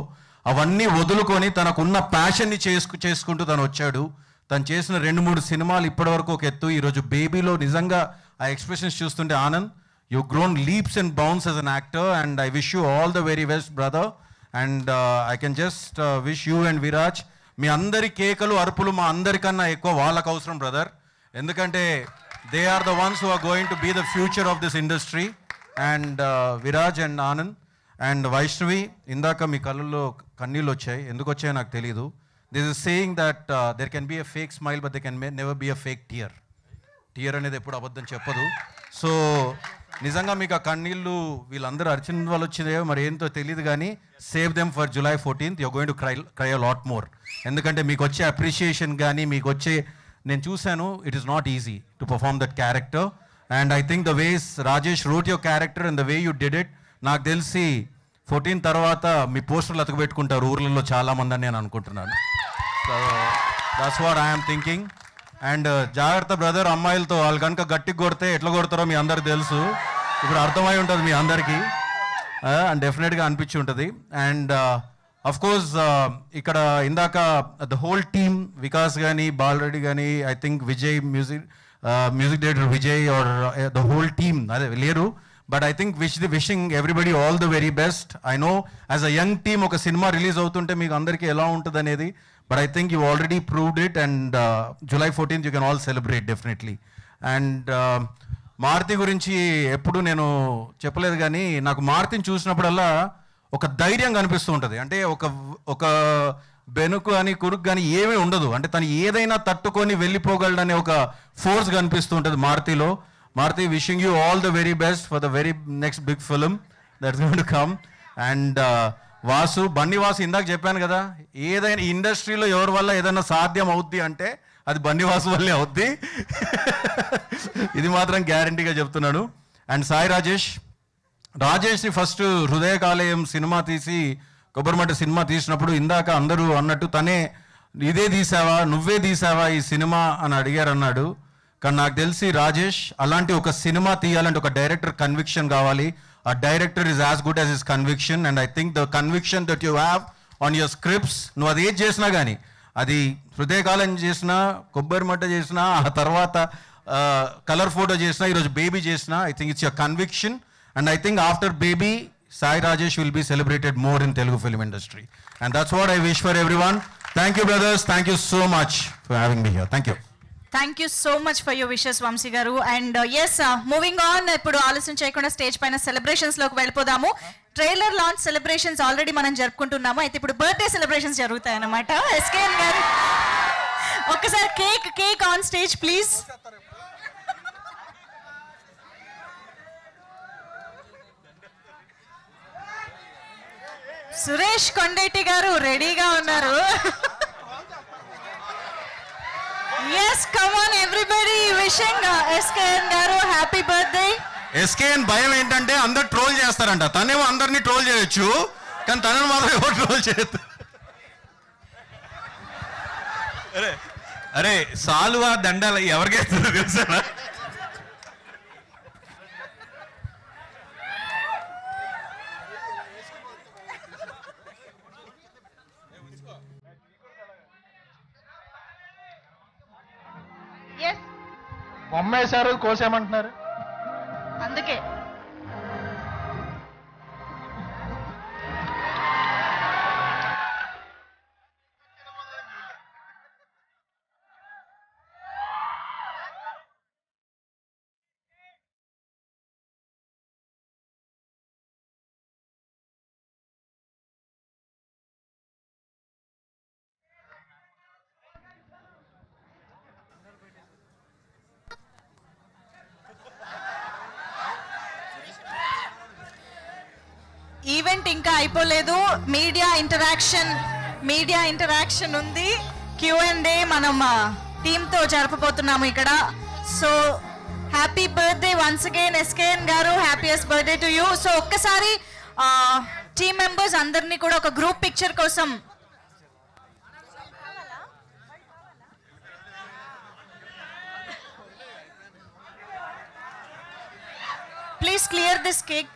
అవన్నీ వదులుకొని తనకున్న ప్యాషన్ని చేసుకుంటూ తను వచ్చాడు. తను చేసిన 2-3 సినిమాలు ఇప్పటివరకు ఒక ఎత్తు. ఈరోజు బేబీలో నిజంగా ఆ ఎక్స్ప్రెషన్స్ చూస్తుంటే Anand, you grown leaps and bounds as an actor, and I wish you all the very best brother. And I can just wish you and Viraj, మీ అందరి కేకలు అరుపులు మా అందరికన్నా ఎక్కువ వాళ్ళకు అవసరం బ్రదర్, ఎందుకంటే they are the ones who are going to be the future of this industry. And Viraj and Anand and Vaishnavi. ఇందాక మీ కళ్ళల్లో కన్నీళ్ళు వచ్చాయి, ఎందుకు వచ్చాయో నాకు తెలీదు. This is saying that there can be a fake smile but they can never be a fake tear. Tear అనేది ఎప్పుడు అబద్ధం చెప్పదు. సో నిజంగా మీకు ఆ కన్నీళ్ళు వీళ్ళందరూ అర్చన వాళ్ళు వచ్చిందేమో మరి ఏంటో తెలియదు, కానీ save them for July 14th. You're going to cry a lot more. ఎందుకంటే మీకు వచ్చే అప్రిషియేషన్ కానీ మీకు వచ్చే, నేను చూశాను, it is not easy to perform that character. And I think the ways Rajesh wrote your character and the way you did it, నాకు తెలిసి 14 తర్వాత మీ పోస్టర్లు అతకబెట్టుకుంటారు ఊర్లలో చాలామంది అని నేను అనుకుంటున్నాను. So that's what I'm thinking. And జాగ్రత్త బ్రదర్, అమ్మాయిలతో వాళ్ళు కనుక గట్టిగా కొడితే ఎట్లా కొడతారో మీ అందరికి తెలుసు, ఇప్పుడు అర్థమై ఉంటుంది మీ అందరికీ, అండ్ డెఫినెట్గా అనిపించి ఉంటుంది. అండ్ అఫ్ కోర్స్ ఇక్కడ ఇందాక ద హోల్ టీమ్, వికాస్ కానీ బాలరెడ్డి కానీ, I think Vijay music director Vijay or the whole team అదే లేరు, but I think wishing everybody all the very best. I know as a young team ఒక సినిమా రిలీజ్ అవుతుంటే మీకు అందరికీ ఎలా ఉంటుంది అనేది, but I think you already proved it, and July 14th you can all celebrate definitely. And Maruti గురించి ఎప్పుడు నేను చెప్పలేదు, కానీ నాకు మారుతిని చూసినప్పుడల్లా ఒక ధైర్యం కనిపిస్తూ ఉంటుంది. అంటే ఒక బెనుకు అని కురుకు కానీ ఏమీ ఉండదు, అంటే తను ఏదైనా తట్టుకొని వెళ్ళిపోగలడనే ఒక ఫోర్స్ కనిపిస్తూ ఉంటుంది మారుతిలో. Maruthi, wishing you all the very best for the very next big film that's going to come. And Vasu, Bunny Vasu, ఇందాక చెప్పాను కదా, ఏదైనా ఇండస్ట్రీలో ఎవరి వల్ల ఏదైనా సాధ్యం అవుద్ది అంటే అది బన్నీ వాసు వల్లే అవుద్ది. ఇది మాత్రం గ్యారంటీగా చెప్తున్నాను. అండ్ సాయి రాజేష్ని ఫస్ట్ హృదయకాలయం సినిమా తీసి కొబ్బరిమట్ట సినిమా తీసినప్పుడు ఇందాక అందరూ అన్నట్టు తనే ఇదే తీసావా, నువ్వే తీసావా ఈ సినిమా అని అడిగారు అన్నాడు. కానీ నాకు తెలిసి రాజేష్ అలాంటి ఒక సినిమా తీయాలంటే ఒక డైరెక్టర్ కన్విక్షన్ కావాలి. A director is as good as his conviction, and I think the conviction that you have on your scripts, నువ్వు అది ఏది చేసినా కానీ, అది హృదయకాలం చేసినా, కొబ్బరిమట్ట చేసినా, ఆ తర్వాత కలర్ ఫోటో చేసినా, ఈరోజు బేబీ చేసినా, I think it's your conviction, and I think after baby, Sai Rajesh will be celebrated more in Telugu film industry, and that's what I wish for everyone. Thank you brothers, thank you so much for having me here. Thank you. Thank you so much for your wishes Vamsi గారు. And as, moving on, ఇప్పుడు ఆలస్యం చేయకుండా stage పైన celebrations లోకి వెళ్ళిపోదాము. Trailer launch celebrations already మనం జరుపుకుంటున్నాము, అయితే ఇప్పుడు బర్త్డే సెలబ్రేషన్స్ జరుగుతాయి అన్నమాట. ఎస్కేఎన్ గారు ఒక్కసారి cake on stage please. Suresh Kondeti గారు రెడీగా ఉన్నారు. Yes, come on everybody, wishing SKN garu happy birthday. SKN భయం ఏంటంటే అందరు ట్రోల్ చేస్తారంట, తనేమో అందరినీ ట్రోల్ చేయొచ్చు కానీ తనను మాత్రం ఎవరు ట్రోల్ చేయొద్దు. అరే సాలువా దండాలు ఎవరికేస్తుందో తెలుసా? బొమ్మ వేశారు, కోసేమంటున్నారు. అందుకే ఈవెంట్ ఇంకా అయిపోలేదు, మీడియా ఇంటరాక్షన్ ఉంది. Q&A మనం టీమ్తో జరపబోతున్నాము ఇక్కడ. So happy birthday once again SKN గారు, happiest birthday to you. So ఒక్కసారి టీమ్ మెంబర్స్ అందరినీ కూడా ఒక గ్రూప్ పిక్చర్ కోసం please clear this cake.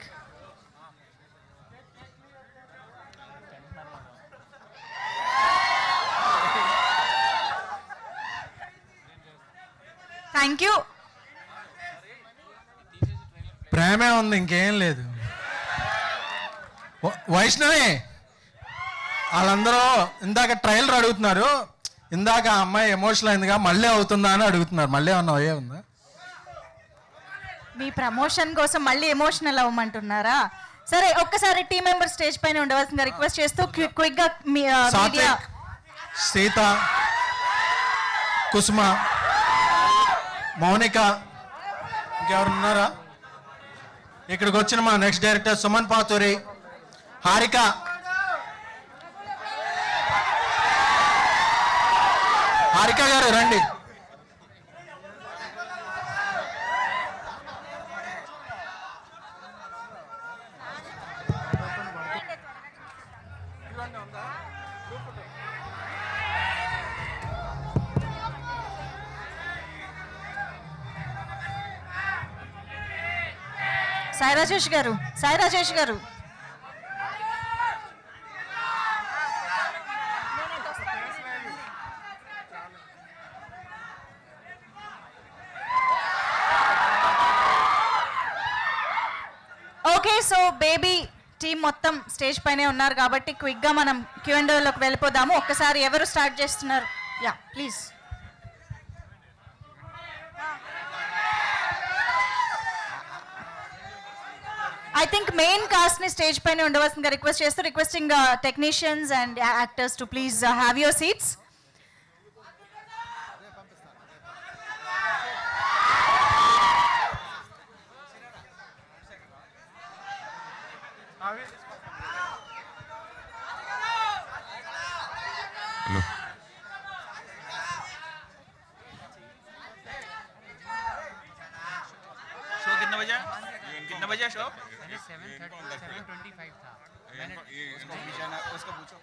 Thank you. ప్రేమే ఉంది, ఇంకేం లేదు. వైష్ణవి, వాళ్ళందరూ ఇందాక ట్రైలర్ అడుగుతున్నారు, ఇందాక ఆ అమ్మాయి ఎమోషనల్ అయిందిగా, మళ్ళీ అవుతుందా అని అడుగుతున్నారు. మళ్ళీ ఏమన్నా అయ్యే ఉందా? మీ ప్రమోషన్ కోసం మళ్ళీ ఎమోషనల్ అవ్వమంటున్నారా? సరే, ఒక్కసారి టీం మెంబర్ స్టేజ్ పైన ఉండవలసిందిగా రిక్వెస్ట్ చేస్తూ క్విక్ గా మీడియా. సీత, కుసుమ, మౌనిక, ఇంకెవరు ఉన్నారా? ఇక్కడికి వచ్చిన మా నెక్స్ట్ డైరెక్టర్ సుమన్ పాతూరి, హారిక, హారిక గారు రండి. సాయి రాజేష్ గారు, సాయి రాజేష్ గారు. ఓకే, సో బేబీ టీం మొత్తం స్టేజ్ పైనే ఉన్నారు కాబట్టి క్విక్ గా మనం Q&Aలోకి వెళ్ళిపోదాము. ఒక్కసారి ఎవరు స్టార్ట్ చేస్తున్నారు? Yeah please. I think main cast ni stage paine undavasinga requesting technicians and actors to please have your seats. Hello. Show कितना बजा शो? 7:25 था। मैंने उसका पूछो।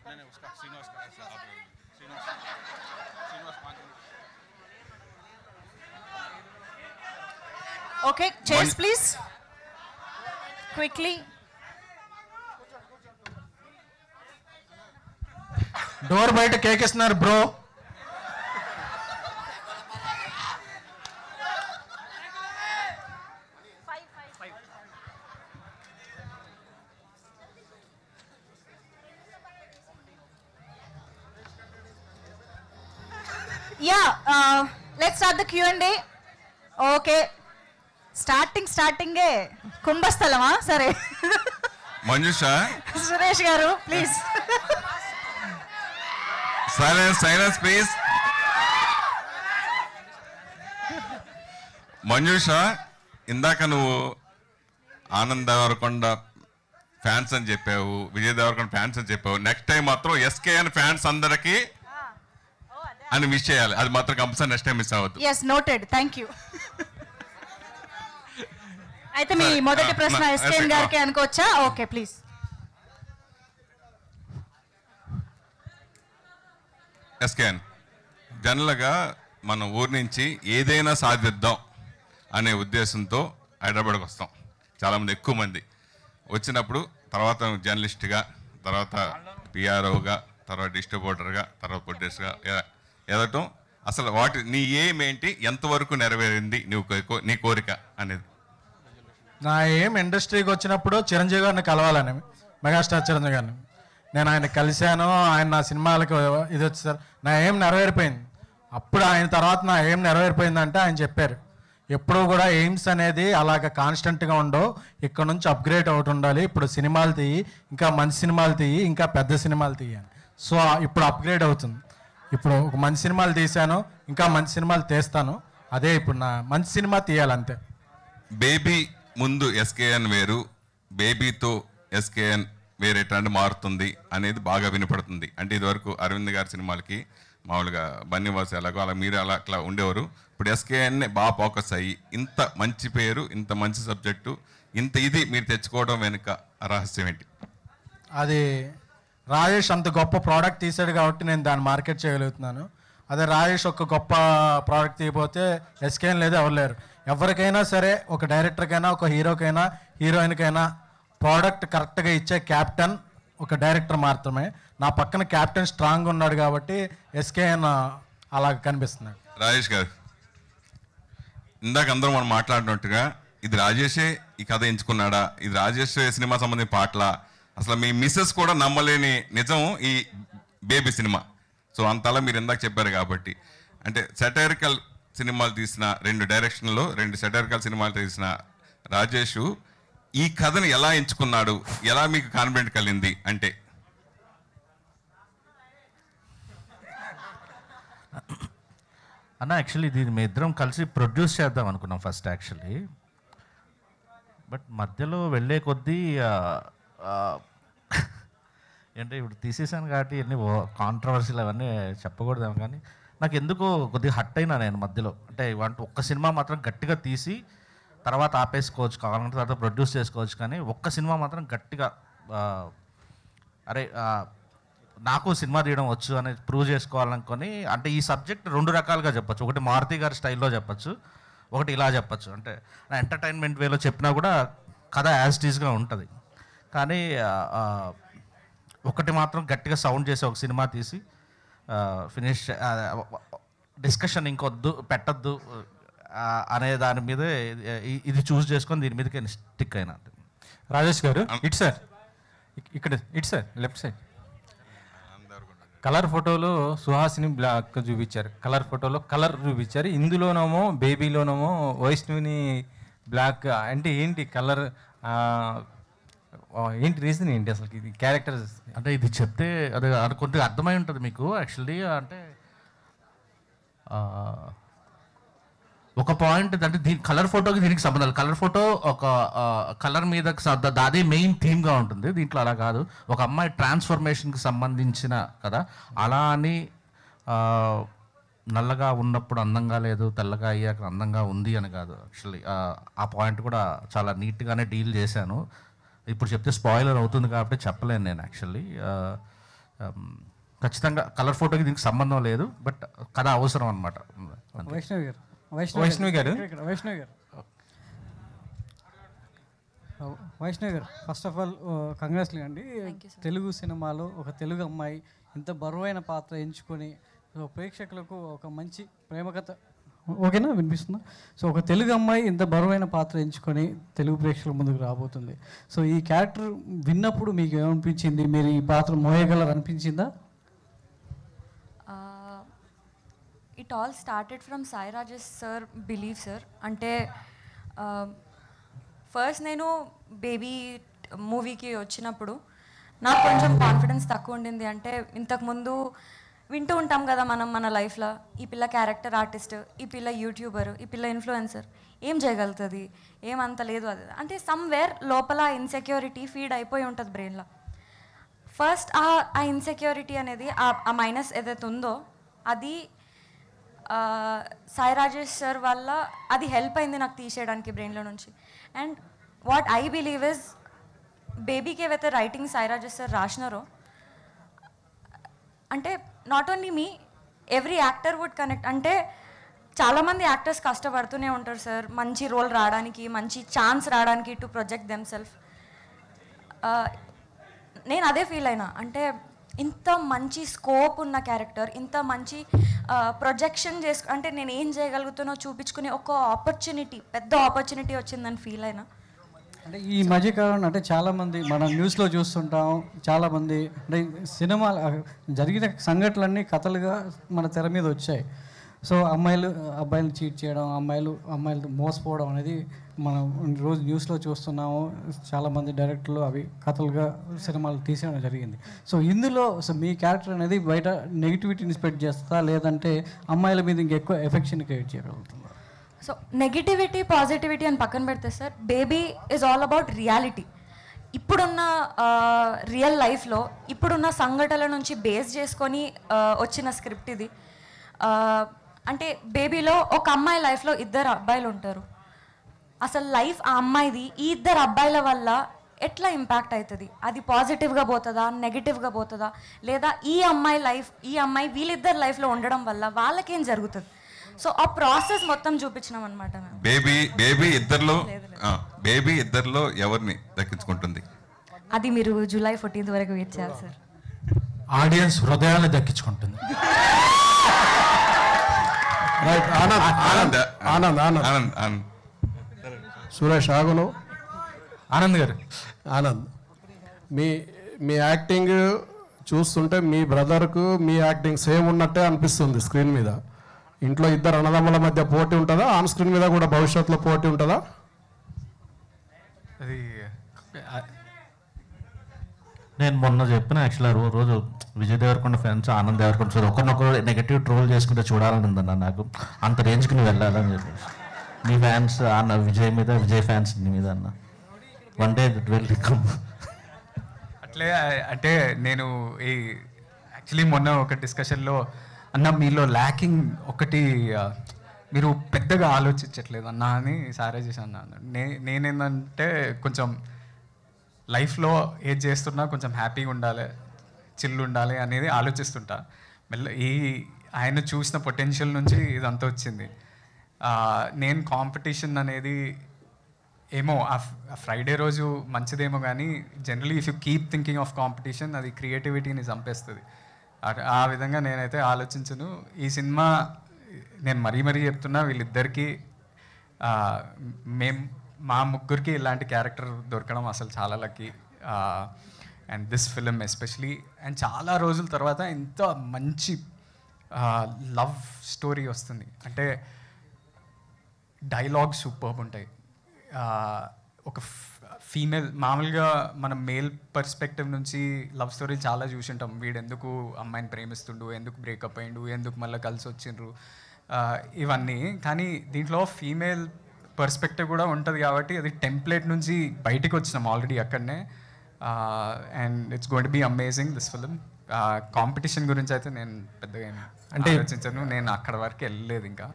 नहीं उसका श्रीनिवास का ऐसा आप Srinivas 5 minute. Okay, chairs please. Quickly. Door బయట కేకేస్తున్నారు bro. Yeah, let's start the Q&A. Okay. Starting కుంభస్థలమా? సరే. మంజుష, సురేష్ గారు ప్లీజ్. Silence please. మంజుష, ఇందాక నువ్వు ఆనంద్ దేవరకొండ ఫ్యాన్స్ అని చెప్పావు, విజయ్ దేవరకొండ ఫ్యాన్స్ అని చెప్పావు. నెక్స్ట్ టైం మాత్రం SKN ఫ్యాన్స్ అందరికి అని మిస్ చేయాలి. అది మాత్రం కంపల్సరీ నెక్స్ట్ టైం మిస్ అవ్వద్దు. Yes, noted. Thank you. అయితే మీ మొదటి ప్రశ్న SKN గారికి అనుకోవచ్చా? Okay please. SKN జనరల్గా మన ఊరి నుంచి ఏదైనా సాధిద్దాం అనే ఉద్దేశంతో హైదరాబాద్కి వస్తాం. చాలామంది, ఎక్కువ మంది వచ్చినప్పుడు తర్వాత జర్నలిస్ట్గా, తర్వాత PROగా, తర్వాత డిస్ట్రిబ్యూటర్గా, తర్వాత ప్రొడ్యూసర్గా ఎదగటం. అసలు నీ ఎయిమ్ ఏంటి, ఎంతవరకు నెరవేరింది నీ కోరిక అనేది? నా ఏం ఇండస్ట్రీకి వచ్చినప్పుడు చిరంజీవి గారిని కలవాలని, మెగాస్టార్ చిరంజీవి గారిని. నేను ఆయన కలిశాను. ఆయన నా సినిమాలకు ఇది వచ్చేసారు. నా ఏం నెరవేరిపోయింది. అప్పుడు ఆయన తర్వాత నా ఏం నెరవేరిపోయిందంటే ఆయన చెప్పారు, ఎప్పుడూ కూడా ఎయిమ్స్ అనేది అలాగ కాన్స్టెంట్గా ఉండవు, ఇక్కడ నుంచి అప్గ్రేడ్ అవుతూ ఉండాలి. ఇప్పుడు సినిమాలు తీయి, ఇంకా మంచి సినిమాలు తీయి, ఇంకా పెద్ద సినిమాలు తీయని. సో ఇప్పుడు అప్గ్రేడ్ అవుతుంది. ఇప్పుడు ఒక మంచి సినిమాలు తీశాను, ఇంకా మంచి సినిమాలు తీస్తాను. అదే ఇప్పుడు నా మంచి సినిమా తీయాలంతే. బేబీ ముందు SKN వేరు, బేబీతో SKN వేరే ట్రెండ్ మారుతుంది అనేది బాగా వినపడుతుంది. అంటే ఇదివరకు అరవింద్ గారి సినిమాలకి మామూలుగా బన్నీవాసు ఎలాగో అలా మీరు అట్లా ఉండేవారు. ఇప్పుడు SKN బాగా ఫోకస్ అయ్యి ఇంత మంచి పేరు, ఇంత మంచి సబ్జెక్టు, ఇంత ఇది మీరు తెచ్చుకోవడం వెనుక రహస్యం ఏంటి? అది రాజేష్ అంత గొప్ప ప్రోడక్ట్ తీసాడు కాబట్టి నేను దాన్ని మార్కెట్ చేయగలుగుతున్నాను. అదే రాజేష్ ఒక గొప్ప ప్రోడక్ట్ తీయకపోతే SKN లేదు, ఎవరు లేరు. ఎవరికైనా సరే, ఒక డైరెక్టర్కైనా, ఒక హీరోకైనా, హీరోయిన్కైనా ప్రోడక్ట్ కరెక్ట్గా ఇచ్చే క్యాప్టెన్ ఒక డైరెక్టర్ మాత్రమే. నా పక్కన క్యాప్టెన్ స్ట్రాంగ్ ఉన్నాడు కాబట్టి SKN అలా కనిపిస్తున్నాడు. రాజేష్ గారు, ఇందాక అందరూ మనం మాట్లాడినట్టుగా ఇది రాజేషే ఈ కథ ఎంచుకున్నాడా, ఇది రాజేష్ సినిమా సంబంధించిన పాటల, అసలు మీ మిస్సెస్ కూడా నమ్మలేని నిజం ఈ బేబీ సినిమా. సో అంతలా మీరు ఇందాక చెప్పారు కాబట్టి, అంటే సెటైరికల్ సినిమాలు తీసిన, 2 డైరెక్షన్లో 2 సెటారికల్ సినిమాలు తీసిన రాజేష్ ఈ కథను ఎలా ఎంచుకున్నాడు, ఎలా మీకు కాన్ఫిడెంట్ కలిగింది అంటే? అన్న యాక్చువల్లీ దీన్ని మేము ఇద్దరం కలిసి ప్రొడ్యూస్ చేద్దాం అనుకున్నాం ఫస్ట్ యాక్చువల్లీ. బట్ మధ్యలో వెళ్ళే కొద్దీ అంటే ఇప్పుడు తీసేసాను కాబట్టి అన్ని కాంట్రవర్సీలు అవన్నీ చెప్పకూడదేమో, కానీ నాకు ఎందుకో కొద్దిగా హట్ అయినా నేను మధ్యలో. అంటే ఒక్క సినిమా మాత్రం గట్టిగా తీసి తర్వాత ఆపేసుకోవచ్చు, కావాలంటే తర్వాత ప్రొడ్యూస్ చేసుకోవచ్చు, కానీ ఒక్క సినిమా మాత్రం గట్టిగా అరే నాకు సినిమా తీయడం వచ్చు అని ప్రూవ్ చేసుకోవాలనుకొని, అంటే ఈ సబ్జెక్ట్ 2 రకాలుగా చెప్పచ్చు. ఒకటి మారుతి గారి స్టైల్లో చెప్పచ్చు, ఒకటి ఇలా చెప్పచ్చు. అంటే ఎంటర్టైన్మెంట్ వేలో చెప్పినా కూడా కథ యాజ్ ఇట్ ఈస్గా ఉంటుంది. కానీ ఒకటి మాత్రం గట్టిగా సౌండ్ చేసి ఒక సినిమా తీసి ఫినిష్, డిస్కషన్ ఇంకొద్దు పెట్టద్దు అనే దాని మీద ఇది చూస్ చేసుకొని దీని మీదకి స్టిక్ అయినా. రాజేష్ గారు ఇట్ సార్, ఇక్కడ it sir left side. Colour ఫోటోలో సుహాసిని బ్లాక్ చూపించారు, కలర్ ఫోటోలో కలర్ చూపించారు, ఇందులోనేమో బేబీలోనేమో వైష్ణవిని బ్లాక్. అంటే ఏంటి కలర్, ఏంటి రీజన్ ఏంటి అసలు ఇది క్యారెక్టర్? అంటే ఇది చెప్తే అది కొద్దిగా అర్థమై ఉంటుంది మీకు యాక్చువల్లీ. అంటే ఒక పాయింట్ అంటే దీని కలర్ ఫోటోకి దీనికి సంబంధాలు. కలర్ ఫోటో ఒక కలర్ మీద అదే మెయిన్ థీమ్గా ఉంటుంది, దీంట్లో అలా కాదు. ఒక అమ్మాయి ట్రాన్స్ఫర్మేషన్కి సంబంధించిన కదా, అలా అని నల్లగా ఉన్నప్పుడు అందంగా లేదు, తెల్లగా అయ్యాక అందంగా ఉంది అని కాదు. యాక్చువల్లీ ఆ పాయింట్ కూడా చాలా నీట్గానే డీల్ చేశాను. ఇప్పుడు చెప్తే స్పాయిలర్ అవుతుంది కాబట్టి చెప్పలేను నేను యాక్చువల్లీ. ఖచ్చితంగా కలర్ ఫోటోకి దీనికి సంబంధం లేదు, బట్ కథ అవసరం అనమాట. వైష్ణవి గారు వైష్ణవి గారు ఫస్ట్ ఆఫ్ ఆల్ కంగ్రాట్స్లీ అండి. తెలుగు సినిమాలో ఒక తెలుగు అమ్మాయి ఇంత బరువైన పాత్ర ఎంచుకొని ప్రేక్షకులకు ఒక మంచి ప్రేమ కథ, ఓకేనా వినిపిస్తుందా? సో ఒక తెలుగు అమ్మాయి ఇంత బరువైన పాత్ర ఎంచుకొని తెలుగు ప్రేక్షకుల ముందుకు రాబోతుంది. సో ఈ క్యారెక్టర్ విన్నప్పుడు మీకు ఏమనిపించింది? మీరు ఈ పాత్ర మోయగలరు అనిపించిందా? It all started from Sai Rajesh sir believe sir. అంటే ఫస్ట్ నేను బేబీ మూవీకి వచ్చినప్పుడు నాకు కొంచెం కాన్ఫిడెన్స్ తక్కువ ఉండింది. అంటే ఇంతకుముందు వింటూ ఉంటాం కదా మనం మన లైఫ్లో, ఈ పిల్ల క్యారెక్టర్ ఆర్టిస్ట్, ఈ పిల్ల యూట్యూబర్, ఈ పిల్ల ఇన్ఫ్లుయెన్సర్, ఏం చేయగలుగుతుంది, ఏమంత లేదు అది. అంటే సమ్వేర్ లోపల ఇన్సెక్యూరిటీ ఫీడ్ అయిపోయి ఉంటుంది బ్రెయిన్లో. ఫస్ట్ ఆ ఇన్సెక్యూరిటీ అనేది ఆ మైనస్ ఏదైతే ఉందో అది సాయి రాజేష్ సార్ వల్ల అది హెల్ప్ అయింది నాకు తీసేయడానికి బ్రెయిన్లో నుంచి. And what I believe is బేబీకి ఏవైతే రైటింగ్ సాయి రాజేష్ సార్ రాసినారో, అంటే not only me, every actor would connect. అంటే చాలామంది యాక్టర్స్ కష్టపడుతూనే ఉంటారు సార్ మంచి రోల్ రావడానికి, మంచి ఛాన్స్ రావడానికి టు ప్రొజెక్ట్ దెమ్ సెల్ఫ్. నేను అదే ఫీల్ అయినా. అంటే ఇంత మంచి స్కోప్ ఉన్న క్యారెక్టర్, ఇంత మంచి ప్రొజెక్షన్ అంటే నేను ఏం చేయగలుగుతానో చూపించుకునే ఒక ఆపర్చునిటీ, పెద్ద ఆపర్చునిటీ వచ్చిందని ఫీల్ అయినా. అంటే ఈ మధ్యకాలం అంటే చాలామంది మనం న్యూస్లో చూస్తుంటాం, చాలామంది అంటే సినిమా జరిగిన సంఘటనలన్నీ కథలుగా మన తెర మీద వచ్చాయి. సో అబ్బాయిలు చీట్ చేయడం, అమ్మాయిలు మోసపోవడం అనేది మనం రోజు న్యూస్లో చూస్తున్నాము. చాలామంది డైరెక్టర్లు అవి కథలుగా సినిమాలు తీసేయడం జరిగింది. సో ఇందులో మీ క్యారెక్టర్ అనేది బయట నెగిటివిటీని స్ప్రెడ్ చేస్తా, లేదంటే అమ్మాయిల మీద ఇంకెక్కువ ఎఫెక్షన్ క్రియేట్ చేయగలుగుతుందా? సో నెగిటివిటీ పాజిటివిటీ అని పక్కన పెడితే sir, baby is all about reality. ఇప్పుడున్న రియల్ లైఫ్లో ఇప్పుడున్న సంఘటనల నుంచి బేస్ చేసుకొని వచ్చిన స్క్రిప్ట్ ఇది. అంటే బేబీలో ఒక అమ్మాయి లైఫ్లో 2 అబ్బాయిలు ఉంటారు. అసలు లైఫ్ ఆ అమ్మాయిది ఈ 2 అబ్బాయిల వల్ల ఎట్లా ఇంపాక్ట్ అవుతుంది, అది పాజిటివ్గా పోతుందా నెగిటివ్గా పోతుందా, లేదా ఈ అమ్మాయి వీళ్ళిద్దరు లైఫ్లో ఉండడం వల్ల వాళ్ళకేం జరుగుతుంది. సో ఆ ప్రాసెస్ మొత్తం చూపించినాం అనమాట. బేబీ ఇద్దరిలో ఎవరిని దక్కించుకుంటుంది? అది మీరు జూలై 14th వరకు వెయిట్ చేయాలి సార్. ఆడియన్స్ హృదయాన్ని దక్కించుకుంటుంది. ఆనంద్ సురేష్ ఆగును. ఆనంద్ గారు, ఆనంద్, మీ యాక్టింగ్ చూస్తుంటే మీ బ్రదర్కు మీ యాక్టింగ్ సేమ్ ఉన్నట్టే అనిపిస్తుంది స్క్రీన్ మీద. ఇంట్లో ఇద్దరు అన్నదమ్ముల మధ్య పోటీ ఉంటుందా, ఆన్ స్క్రీన్ మీద కూడా భవిష్యత్తులో పోటీ ఉంటుందా? అది నేను మొన్న చెప్పిన యాక్చువల్గా రోజు విజయ్ దేవరకొండ ఫ్యాన్స్ ఆనంద్ దేవరకొండ సార్ ఒకరినొకరు నెగటివ్ ట్రోల్ చేసుకుంటే చూడాలని ఉందన్న నాకు. అంత రేంజ్కి నువ్వు వెళ్ళాలని చెప్పేసి నీ ఫ్యాన్స్ అన్న విజయ్ మీద, విజయ్ ఫ్యాన్స్ నీ మీద అన్న వన్ డే విల్ కమ్. అట్లే అంటే నేను ఈ యాక్చువల్లీ మొన్న ఒక డిస్కషన్లో అన్న మీలో ల్యాకింగ్ ఒకటి మీరు పెద్దగా ఆలోచించట్లేదు అన్న అని సారే చేశాను అన్న. నేనేందంటే కొంచెం లైఫ్లో ఏది చేస్తున్నా కొంచెం హ్యాపీగా ఉండాలి, చిల్ ఉండాలి అనేది ఆలోచిస్తుంటా. ఆయన చూసిన పొటెన్షియల్ నుంచి ఇదంతా వచ్చింది. నేను కాంపిటీషన్ అనేది ఏమో ఆ ఫ్రైడే రోజు మంచిదేమో కానీ generally if you keep thinking of competition అది క్రియేటివిటీని చంపేస్తుంది. ఆ విధంగా నేనైతే ఆలోచించను. ఈ సినిమా నేను మరీ చెప్తున్నా, వీళ్ళిద్దరికీ మా ముగ్గురికి ఇలాంటి క్యారెక్టర్ దొరకడం అసలు చాలా lucky. And this film especially, and చాలా రోజుల తర్వాత ఇంత మంచి లవ్ స్టోరీ వస్తుంది. అంటే డైలాగ్ సూపర్బ్ ఉంటాయి. ఒక ఫీమేల్ మామూలుగా మనం మేల్ పర్స్పెక్టివ్ నుంచి లవ్ స్టోరీ చాలా చూసి ఉంటాం. వీడు ఎందుకు అమ్మాయిని ప్రేమిస్తుండు, ఎందుకు బ్రేకప్ అయ్యిండు, ఎందుకు మళ్ళీ కలిసి వచ్చిండ్రు, ఇవన్నీ. కానీ దీంట్లో ఫీమేల్ పర్స్పెక్టివ్ కూడా ఉంటుంది కాబట్టి అది టెంప్లెట్ నుంచి బయటికి వచ్చినాం ఆల్రెడీ అక్కడనే. And it's going to be amazing this film. Competition గురించి అయితే నేను పెద్దగా అంటే ఆలోచించాను, నేను అక్కడ వరకు వెళ్ళలేదు. ఇంకా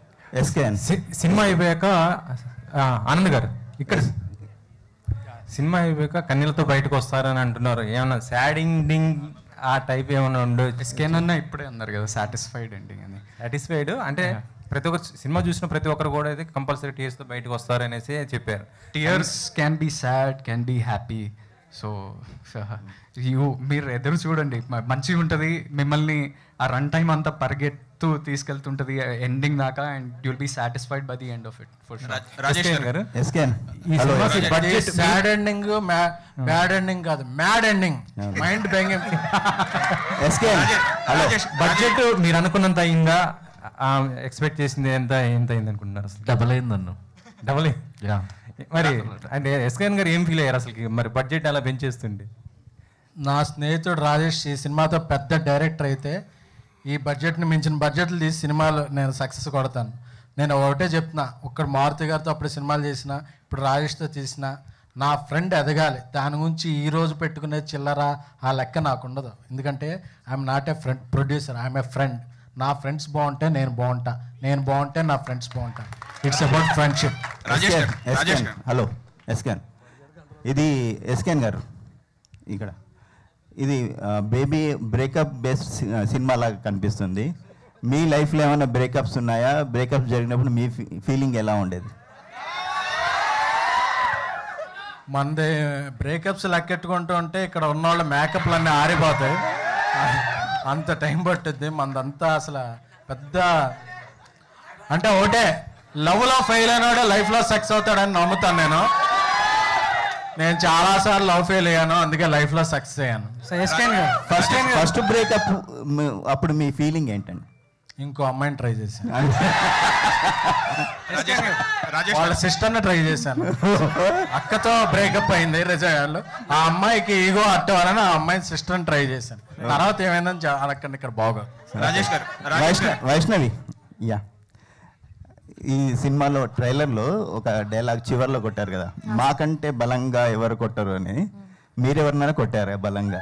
సినిమా అయిపోయాక ఆనంద్ గారు ఇక్కడ సినిమా అయిపోయాక కన్నీళ్ళతో బయటకు వస్తారని అంటున్నారు. ఏమన్నా సాడ్ ఎండింగ్ ఆ టైప్ ఏమైనా ఉండదు? ఎస్కేనన్నా ఇప్పుడే అన్నారు కదా సాటిస్ఫైడ్ ఎండింగ్ అని. సాటిస్ఫైడ్ అంటే ప్రతి ఒక్క సినిమా చూసిన ప్రతి ఒక్కరు కూడా అయితే కంపల్సరీ టీయర్స్తో బయటకు వస్తారనేసి చెప్పారు. Tears can be sad, can be happy. So మీరు ఎదురు చూడండి, మంచిగా ఉంటుంది. మిమ్మల్ని ఆ రన్ టైం అంతా పరిగెత్తు తీసుకెళ్తుంటుంది ఎండింగ్ దాకా, and you will be satisfied by the end of it for sure. Rajesh గారు budget sad ending, bad ending కాదు, mad ending, mind banging. Budget మీరు అనుకున్నంత అయిందా? ఎక్స్పెక్ట్ చేసింది ఎంత అయింది అనుకుంటున్నారు? అసలు డబల్ అయిందన్న. డబల్ మరి అంటే ఎస్కేఎన్ గారు ఏం ఫీల్ అయ్యారు అసలు? మరి బడ్జెట్ అలా పెంచేస్తుండే. నా స్నేహితుడు రాజేష్ ఈ సినిమాతో పెద్ద డైరెక్టర్ అయితే ఈ బడ్జెట్ని మించిన బడ్జెట్లు తీసి సినిమాలు నేను సక్సెస్ కొడతాను. నేను ఒకటే చెప్తున్నా, ఒక్కడ మారుతి గారితో అప్పుడు సినిమాలు చేసిన, ఇప్పుడు రాజేష్తో తీసిన, నా ఫ్రెండ్ ఎదగాలి. దాని గురించి ఈరోజు పెట్టుకునే చిల్లర ఆ లెక్క నాకు ఉండదు. ఎందుకంటే I'm not a friend producer, I'm a friend. నా ఫ్రెండ్స్ బాగుంటే నేను బాగుంటా, నేను బాగుంటే నా ఫ్రెండ్స్ బాగుంటా. It's about friendship. Hello SKN, ఇది ఎస్కేన్ గారు ఇక్కడ ఇది బేబీ బ్రేకప్ బేస్డ్ సినిమా లాగా కనిపిస్తుంది. మీ లైఫ్లో ఏమైనా బ్రేకప్స్ ఉన్నాయా? బ్రేకప్స్ జరిగినప్పుడు మీ ఫీలింగ్ ఎలా ఉండేది? మనది బ్రేకప్స్ లెక్కెట్టుకుంటూ ఉంటే ఇక్కడ ఉన్నవాళ్ళ మేకప్లు అన్నీ ఆరిపోతాయి, అంత టైం పట్టుద్ది. మనదంతా అసలు పెద్ద అంటే ఒకటే, లవ్లో ఫెయిల్ అయినాడే లైఫ్లో సక్సెస్ అవుతాడని నమ్ముతాను నేను. నేను చాలాసార్లు లవ్ ఫెయిల్ అయ్యాను, అందుకే లైఫ్లో సక్సెస్ అయ్యాను. ఫస్ట్ బ్రేకప్ అప్పుడు మీ ఫీలింగ్ ఏంటండి? ఇంకో అమ్మాయిని ట్రై చేశాను, వాళ్ళ సిస్టర్ని ట్రై చేశాను. అక్కతో బ్రేకప్ అయింది రిజైన్. ఆ అమ్మాయికి ఈగో అట్టవాలని ఆ అమ్మాయి సిస్టర్ని ట్రై చేశాను. తర్వాత ఏమైందని అక్కడ ఇక్కడ బాగా. వైష్ణవి, యా, ఈ సినిమాలో ట్రైలర్లో ఒక డైలాగ్ చివర్లో కొట్టారు కదా, మాకంటే బలంగా ఎవరు కొట్టరు అని. మీరెవరినైనా కొట్టారా బలంగా?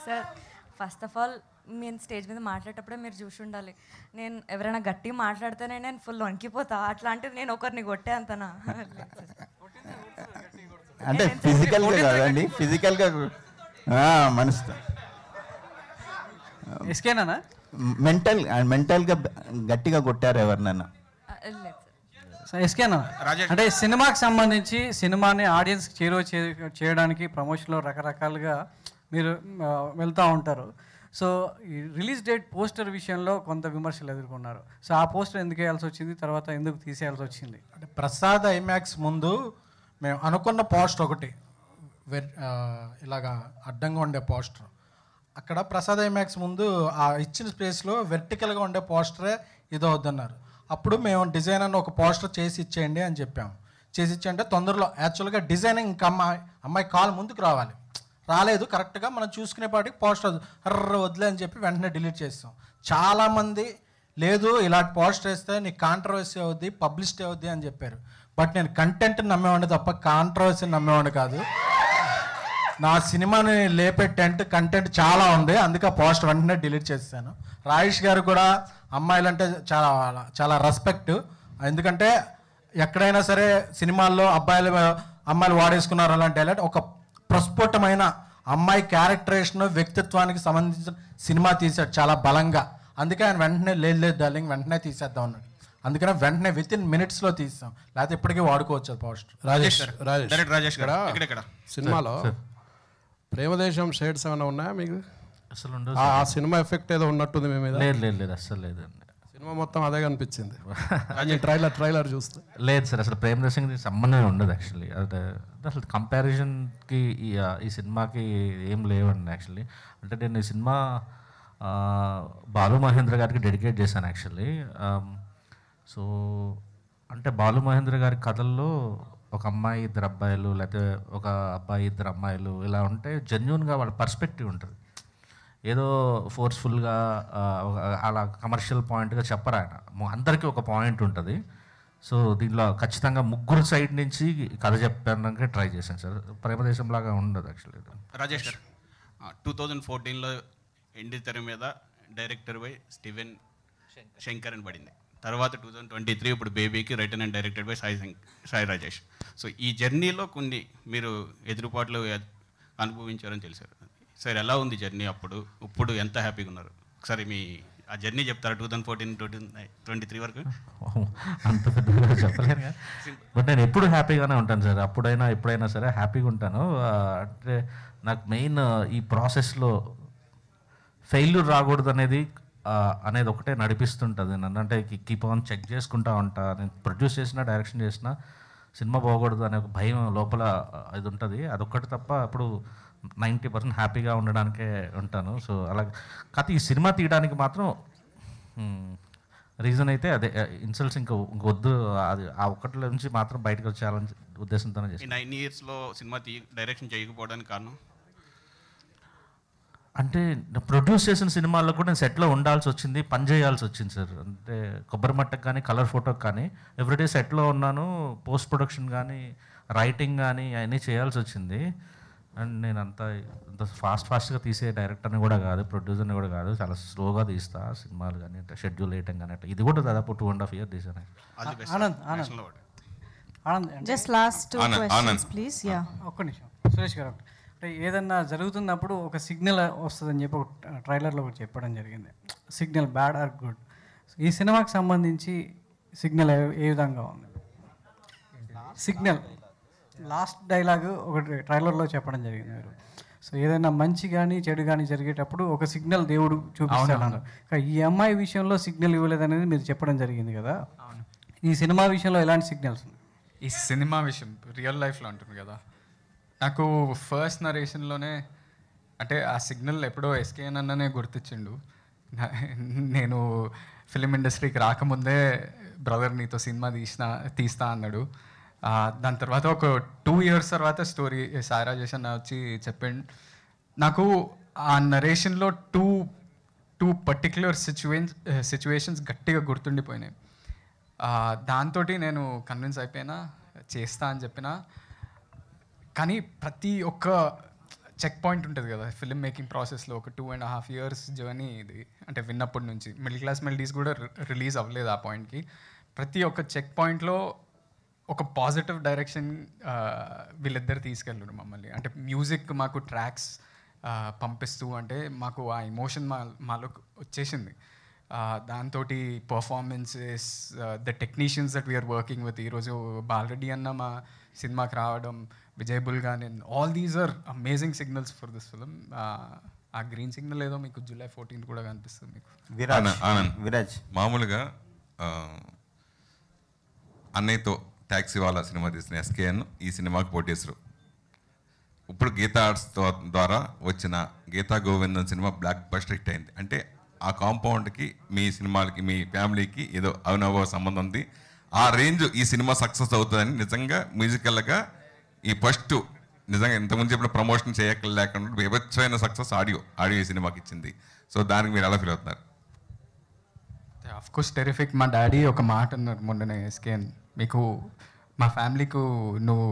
సార్ ఫస్ట్ ఆఫ్ ఆల్ నేను స్టేజ్ మీద మాట్లాడేటప్పుడే మీరు చూసి ఉండాలి. నేను ఎవరైనా గట్టిగా మాట్లాడితేనే నేను ఫుల్ వణికిపోతా. అట్లాంటిది నేను ఒకరిని కొట్టే అంతనా? అంటే ఫిజికల్గా కాదండి, ఫిజికల్గా మనసుతో మెంటల్గా గట్టిగా కొట్టారు ఎవరినైనా? ఎస్కేనా అంటే సినిమాకి సంబంధించి సినిమాని ఆడియన్స్కి చేరువ చేయడానికి ప్రమోషన్లో రకరకాలుగా మీరు వెళ్తూ ఉంటారు. సో ఈ రిలీజ్ డేట్ పోస్టర్ విషయంలో కొంత విమర్శలు ఎదుర్కొన్నారు. సో ఆ పోస్టర్ ఎందుకు వేయాల్సి వచ్చింది, తర్వాత ఎందుకు తీసేయాల్సి వచ్చింది? అంటే ప్రసాద్ ఐమాక్స్ ముందు మేము అనుకున్న పోస్ట్ ఒకటి, ఇలాగా అడ్డంగా ఉండే పోస్టర్, అక్కడ ప్రసాద్ ఐమాక్స్ ముందు ఆ ఇచ్చిన స్పేస్లో వెర్టికల్గా ఉండే పోస్టరే ఇది వద్దన్నారు. అప్పుడు మేము డిజైన్ అని ఒక పోస్టర్ చేసి ఇచ్చేయండి అని చెప్పాము. చేసి ఇచ్చేయంటే తొందరలో యాక్చువల్గా డిజైనింగ్ ఇంకా అమ్మాయి కాల్ ముందుకు రావాలి, రాలేదు. కరెక్ట్గా మనం చూసుకునేపాటికి పోస్టర్ వదిలే అని చెప్పి వెంటనే డిలీట్ చేస్తాం. చాలామంది లేదు ఇలాంటి పోస్టర్ వేస్తే నీకు కాంట్రవర్సీ అవుద్ది, పబ్లిసిటీ అవుద్ది అని చెప్పారు. బట్ నేను కంటెంట్ని నమ్మేవాడిని తప్ప కాంట్రవర్సీని నమ్మేవాడిని కాదు. నా సినిమాని లేపే కంటెంట్ చాలా ఉంది, అందుకే ఆ పోస్టర్ వెంటనే డిలీట్ చేస్తాను. రాజేష్ గారు కూడా అమ్మాయిలంటే చాలా చాలా రెస్పెక్ట్. ఎందుకంటే ఎక్కడైనా సరే సినిమాల్లో అమ్మాయిలు వాడేసుకున్నారు అలాంటి డైలాగ్, ఒక ప్రస్ఫుటమైన అమ్మాయి క్యారెక్టరేషన్ వ్యక్తిత్వానికి సంబంధించిన సినిమా తీశాడు చాలా బలంగా. అందుకే ఆయన వెంటనే లేదు డార్లింగ్ వెంటనే తీసేద్దాం అన్నాడు. అందుకనే వెంటనే విత్-ఇన్ మినిట్స్లో తీస్తాం, లేకపోతే ఇప్పటికీ వాడుకోవచ్చు పోస్టర్. రాజేష్ గారు సినిమాలో ప్రేమదేశం షేడ్స్ ఏమైనా ఉన్నాయా మీకు? అసలు ఉండదు. ఆ సినిమా ఎఫెక్ట్ ఏదో ఉన్నట్టుంది మీ మీద? లేదు అసలు లేదండి. సినిమా మొత్తం అదే కనిపించింది ట్రైలర్ చూస్తే. లేదు సార్, అసలు ప్రేమదేశంకి సంబంధమే ఉండదు యాక్చువల్లీ. అసలు కంపారిజన్కి ఈ సినిమాకి ఏం లేవండి యాక్చువల్లీ. అంటే నేను ఈ సినిమా బాలు మహేంద్ర గారికి డెడికేట్ చేశాను యాక్చువల్లీ. సో అంటే బాలు మహేంద్ర గారి కథల్లో ఒక అమ్మాయి ఇద్దరు అబ్బాయిలు, లేకపోతే ఒక అబ్బాయి ఇద్దరు అమ్మాయిలు ఇలా ఉంటే జెన్యూన్గా వాళ్ళ పర్స్పెక్టివ్ ఉంటుంది. ఏదో ఫోర్స్ఫుల్గా అలా కమర్షియల్ పాయింట్గా చెప్పరు ఆయన. అందరికీ ఒక పాయింట్ ఉంటుంది. సో దీనిలో ఖచ్చితంగా ముగ్గురు సైడ్ నుంచి కథ చెప్పడానికి ట్రై చేశాను సార్. ప్రేమదేశం లాగా ఉండదు యాక్చువల్లీ. రాజేష్ గారు 2014లో ఎండి తెర మీద డైరెక్టర్ బై స్టీవెన్ శంకర్ అని పడింది. తర్వాత 2023 ఇప్పుడు బేబీకి return and directed by Sai Rajesh. So ఈ జర్నీలో కొన్ని మీరు ఎదురుపాట్లు అనుభవించారని తెలిసారు సార్. ఎలా ఉంది జర్నీ అప్పుడు, ఇప్పుడు ఎంత హ్యాపీగా ఉన్నారు? ఒకసారి మీ ఆ జర్నీ చెప్తారా 2014-2023 వరకు? అంత పెద్దగా చెప్పలేను, బట్ నేను ఎప్పుడు హ్యాపీగానే ఉంటాను సార్. అప్పుడైనా ఎప్పుడైనా సరే హ్యాపీగా ఉంటాను. అంటే నాకు మెయిన్ ఈ ప్రాసెస్లో ఫెయిల్యూర్ రాకూడదు అనేది ఒకటే నడిపిస్తుంటుంది నన్ను. అంటే కీప్ ఆన్ చెక్ చేసుకుంటా ఉంటా. నేను ప్రొడ్యూస్ చేసినా డైరెక్షన్ చేసినా సినిమా పోకూడదు అనే ఒక భయం లోపల ఇది ఉంటుంది. అదొక్కటి తప్ప అప్పుడు 90% హ్యాపీగా ఉండడానికే ఉంటాను. సో అలా కాకపోతే ఈ సినిమా తీయడానికి మాత్రం రీజన్ అయితే అదే, ఇన్సల్ట్స్ ఇంకా వద్దు, అది ఆ ఒక్కటిలో నుంచి మాత్రం బయటకు వచ్చేయాలని ఉద్దేశంతోనే చేస్తాను. 9 yearsలో సినిమా డైరెక్షన్ చేయకపోవడానికి కారణం అంటే ప్రొడ్యూస్ చేసిన సినిమాల్లో కూడా నేను సెట్లో ఉండాల్సి వచ్చింది, పని చేయాల్సి వచ్చింది సార్. అంటే కొబ్బరి మట్టకు కానీ కలర్ ఫోటోకి కానీ ఎవ్రీడే సెట్లో ఉన్నాను. పోస్ట్ ప్రొడక్షన్ కానీ రైటింగ్ కానీ అవన్నీ చేయాల్సి వచ్చింది. అండ్ నేను అంత ఫాస్ట్గా తీసే డైరెక్టర్ని కూడా కాదు, ప్రొడ్యూసర్ని కూడా కాదు. చాలా స్లోగా తీస్తా సినిమాలు కానీ, అంటే షెడ్యూల్ వేయటం కానీ. అంటే ఇది కూడా దాదాపు 2.5 years తీసాను. Just last 2 questions please. ఒక్క నిమిషం సురేష్ గారు. అంటే ఏదన్నా జరుగుతున్నప్పుడు ఒక సిగ్నల్ వస్తుందని చెప్పి ఒక ట్రైలర్లో ఒకటి చెప్పడం జరిగింది, సిగ్నల్ బ్యాడ్ ఆర్ గుడ్. ఈ సినిమాకి సంబంధించి సిగ్నల్ ఏ విధంగా ఉంది? సిగ్నల్ లాస్ట్ డైలాగ్ ఒకటి ట్రైలర్లో చెప్పడం జరిగింది మీరు. సో ఏదైనా మంచి కానీ చెడు కానీ జరిగేటప్పుడు ఒక సిగ్నల్ దేవుడు చూపిస్తాడు. ఈ అమ్మాయి విషయంలో సిగ్నల్ ఇవ్వలేదనేది మీరు చెప్పడం జరిగింది కదా, ఈ సినిమా విషయంలో ఎలాంటి సిగ్నల్స్? ఈ సినిమా విషయం రియల్ లైఫ్లో ఉంటుంది కదా, నాకు ఫస్ట్ నరేషన్లోనే అంటే ఆ సిగ్నల్ ఎప్పుడో ఎస్కేఎన్ అన్ననే గుర్తించిండు. నేను ఫిలిం ఇండస్ట్రీకి రాకముందే బ్రదర్ నీతో సినిమా తీస్తా అన్నాడు. దాని తర్వాత ఒక 2 years తర్వాత స్టోరీ సాయి రాజేష్ అన్న వచ్చి చెప్పండి. నాకు ఆ నరేషన్లో టూ పర్టిక్యులర్ సిచ్యువేషన్స్ గట్టిగా గుర్తుండిపోయినాయి. దాంతో నేను కన్విన్స్ అయిపోయినా, చేస్తా అని చెప్పిన. కానీ ప్రతి ఒక్క చెక్ పాయింట్ ఉంటుంది కదా ఫిల్మ్ మేకింగ్ ప్రాసెస్లో, ఒక 2.5 years జర్నీ ఇది. అంటే విన్నప్పటి నుంచి మిడిల్ క్లాస్ మెలడీస్ కూడా రిలీజ్ అవ్వలేదు ఆ పాయింట్కి. ప్రతి ఒక్క చెక్ పాయింట్లో ఒక పాజిటివ్ డైరెక్షన్ వీళ్ళిద్దరు తీసుకెళ్ళరు మమ్మల్ని. అంటే మ్యూజిక్ మాకు ట్రాక్స్ పంపిస్తూ అంటే మాకు ఆ ఎమోషన్ మాలో వచ్చేసింది. దాంతో performances, the technicians that we are working with, ఈరోజు బాలరెడ్డి అన్న మా సినిమాకి రావడం, Vijay Bulgan, all these are amazing signals for this film. ఆ గ్రీన్ సిగ్నల్ ఏదో మీకు July 14th కూడా కనిపిస్తుంది మీకు. విరాజ్ మామూలుగా అన్నయ్యతో ట్యాక్సీ వాళ్ళ సినిమా తీసిన ఎస్కేఎన్ ఈ సినిమాకి పోటీసరు. ఇప్పుడు గీతా ఆర్ట్స్ ద్వారా వచ్చిన గీతా గోవిందం సినిమా బ్లాక్ బస్టర్ హిట్ అయింది. అంటే ఆ కాంపౌండ్కి మీ సినిమాలకి మీ ఫ్యామిలీకి ఏదో అవినవ సంబంధం ఉంది. ఆ రేంజ్ ఈ సినిమా సక్సెస్ అవుతుందని నిజంగా మ్యూజికల్గా ఈ ఫస్ట్ నిజంగా ఇంతకుముందు చెప్పిన ప్రమోషన్ చేయలేకుండా విభత్సమైన సక్సెస్ ఆడియో ఈ సినిమాకి ఇచ్చింది. సో దానికి మీరు ఎలా ఫీల్ అవుతున్నారు? Of course terrific. మా డాడీ ఒక మాట అన్నారు మొన్ననే, ఎస్కేన్ మీకు మా ఫ్యామిలీకు నువ్వు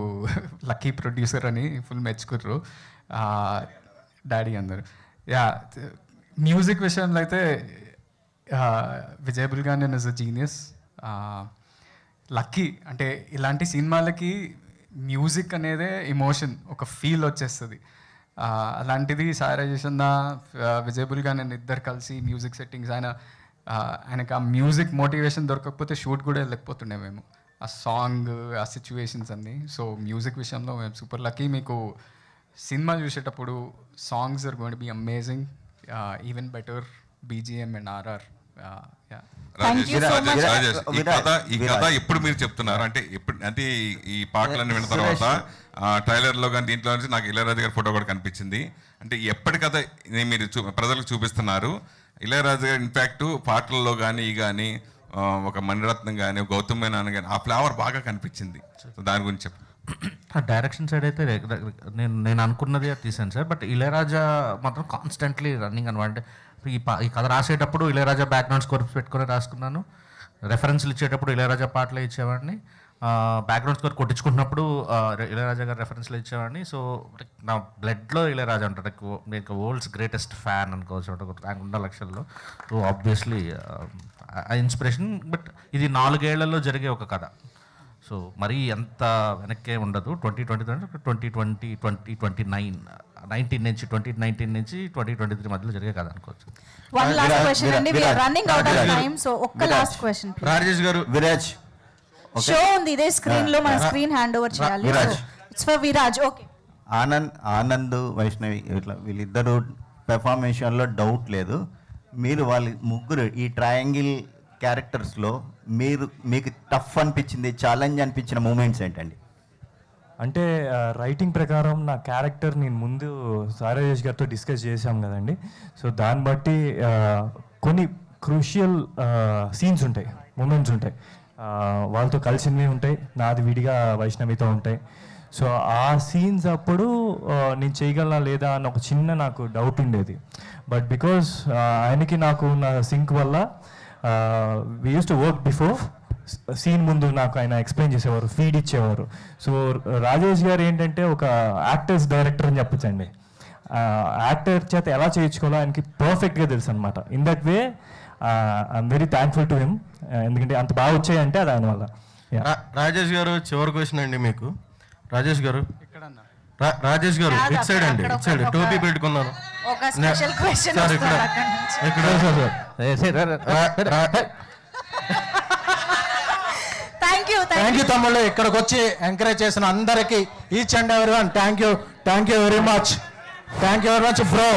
లక్కీ ప్రొడ్యూసర్ అని ఫుల్ మెచ్చుకుర్రు డాడీ అందరు. యా మ్యూజిక్ విషయంలో అయితే Vijay Bulgan is a genius. Lucky అంటే ఇలాంటి సినిమాలకి మ్యూజిక్ అనేదే ఎమోషన్, ఒక ఫీల్ వచ్చేస్తుంది. అలాంటిది సాయిరాజేష్ విజయ్ బుల్గాన్ ఇద్దరు కలిసి మ్యూజిక్ సెట్టింగ్స్, ఆయనకు ఆ మ్యూజిక్ మోటివేషన్ దొరకకపోతే షూట్ కూడా వెళ్ళకపోతుండే మేము. ఆ సాంగ్, ఆ సిచ్యువేషన్స్ అన్నీ. సో మ్యూజిక్ విషయంలో మేము సూపర్ లక్కీ. మీకు సినిమా చూసేటప్పుడు songs are going to be amazing, even better BGM and RR. ఈ కథ ఎప్పుడు మీరు చెప్తున్నారు అంటే ఎప్పుడు అంటే ఈ పాటలన్నీ విన్న తర్వాత ట్రైలర్లో కానీ దీంట్లో నుంచి నాకు ఇళయరాజా గారి ఫోటో కూడా కనిపించింది. అంటే ఎప్పటి కథ మీరు ప్రజలకు చూపిస్తున్నారు? ఇళయరాజా గారు ఇన్ఫ్యాక్ట్ పాటల్లో కానీ ఒక మణిరత్నం కానీ గౌతమ్ మేనన్ కానీ ఆ ఫ్లేవర్ బాగా కనిపించింది. దాని గురించి చెప్పండి. డైరెక్షన్ సైడ్ అయితే నేను అనుకున్నది తీసాను సార్. బట్ ఇళయరాజా మాత్రం కాన్స్టెంట్లీ రన్నింగ్ అనమాట. ఈ కథ రాసేటప్పుడు ఇళయరాజా బ్యాక్గ్రౌండ్ స్కోర్స్ పెట్టుకొని రాసుకున్నాను. రెఫరెన్స్లు ఇచ్చేటప్పుడు ఇళయరాజా పాటలే ఇచ్చేవాడిని. బ్యాక్గ్రౌండ్ స్కోర్ కొట్టించుకున్నప్పుడు ఇళయరాజా గారు రెఫరెన్స్లో ఇచ్చేవాడిని. సో నా బ్లడ్లో ఇళయరాజా అంటారు. మీకు వరల్డ్స్ గ్రేటెస్ట్ ఫ్యాన్ అనుకోవచ్చు నాకు ఉన్న లక్షల్లో. సో ఆబ్వియస్లీ ఆ ఇన్స్పిరేషన్. బట్ ఇది 4 ఏళ్లలో జరిగే ఒక కథ. సో మరీ ఎంత వెనక్కే ఉండదు. 2019 నుంచి 2023 మధ్యలో జరిగే కథ అనుకోవచ్చు. One last question అండి. We are running out of time. So ఒక్క లాస్ట్ క్వశ్చన్ ప్లీజ్. రాజేష్ గారు, విరాజ్ షో ఉంది ఇదే స్క్రీన్ లో, మన స్క్రీన్ హ్యాండ్ ఓవర్ చేయాలి. It's for Viraj. Okay. Anand Vaishnavi ఇట్లా వీళ్ళిద్దరు పెర్ఫార్మెన్స్లో డౌట్ లేదు. మీరు వాళ్ళ ముగ్గురు ఈ ట్రయాంగిల్ క్యారెక్టర్స్లో మీకు టఫ్ అనిపించింది, ఛాలెంజ్ అనిపించిన మూమెంట్స్ ఏంటండి? అంటే రైటింగ్ ప్రకారం నా క్యారెక్టర్ నేను ముందు సాయిరాజేష్ గారితో డిస్కస్ చేశాం కదండి. సో దాన్ని బట్టి కొన్ని క్రూషియల్ సీన్స్ ఉంటాయి, మూమెంట్స్ ఉంటాయి. వాళ్ళతో కలిసినవి ఉంటాయి, నాది విడిగా వైష్ణవితో ఉంటాయి. సో ఆ సీన్స్ అప్పుడు నేను చేయగలనా లేదా అన్న ఒక చిన్న నాకు డౌట్ ఉండేది. బట్ బికాజ్ ఆయనకి నాకు ఉన్న సింక్ వల్ల we used to work before scene ముందు నాకు ఆయన ఎక్స్ప్లెయిన్ చేసేవారు, ఫీడ్ ఇచ్చేవారు. సో రాజేష్ గారు ఏంటంటే ఒక యాక్టర్స్ డైరెక్టర్ అని చెప్పచ్చండి. యాక్టర్ చేత ఎలా చేయించుకోవాలో ఆయనకి పర్ఫెక్ట్గా తెలుసు అనమాట. In that way I'm very thankful to him. ఎందుకంటే అంత బాగా వచ్చాయంటే అది ఆయన వల్ల. రాజేష్ గారు, చివరి క్వశ్చన్ అండి మీకు. రాజేష్ గారు, రాజేష్ గారు ఇట్ సైడ్ అండి, ఇట్ సైడ్ టోపీ పెట్టుకున్నారు. థ్యాంక్ యూ తమ్ముళ్ళు, ఇక్కడికి వచ్చి ఎంకరేజ్ చేసిన అందరికీ each and every one thank you very much. Thank you very much bro.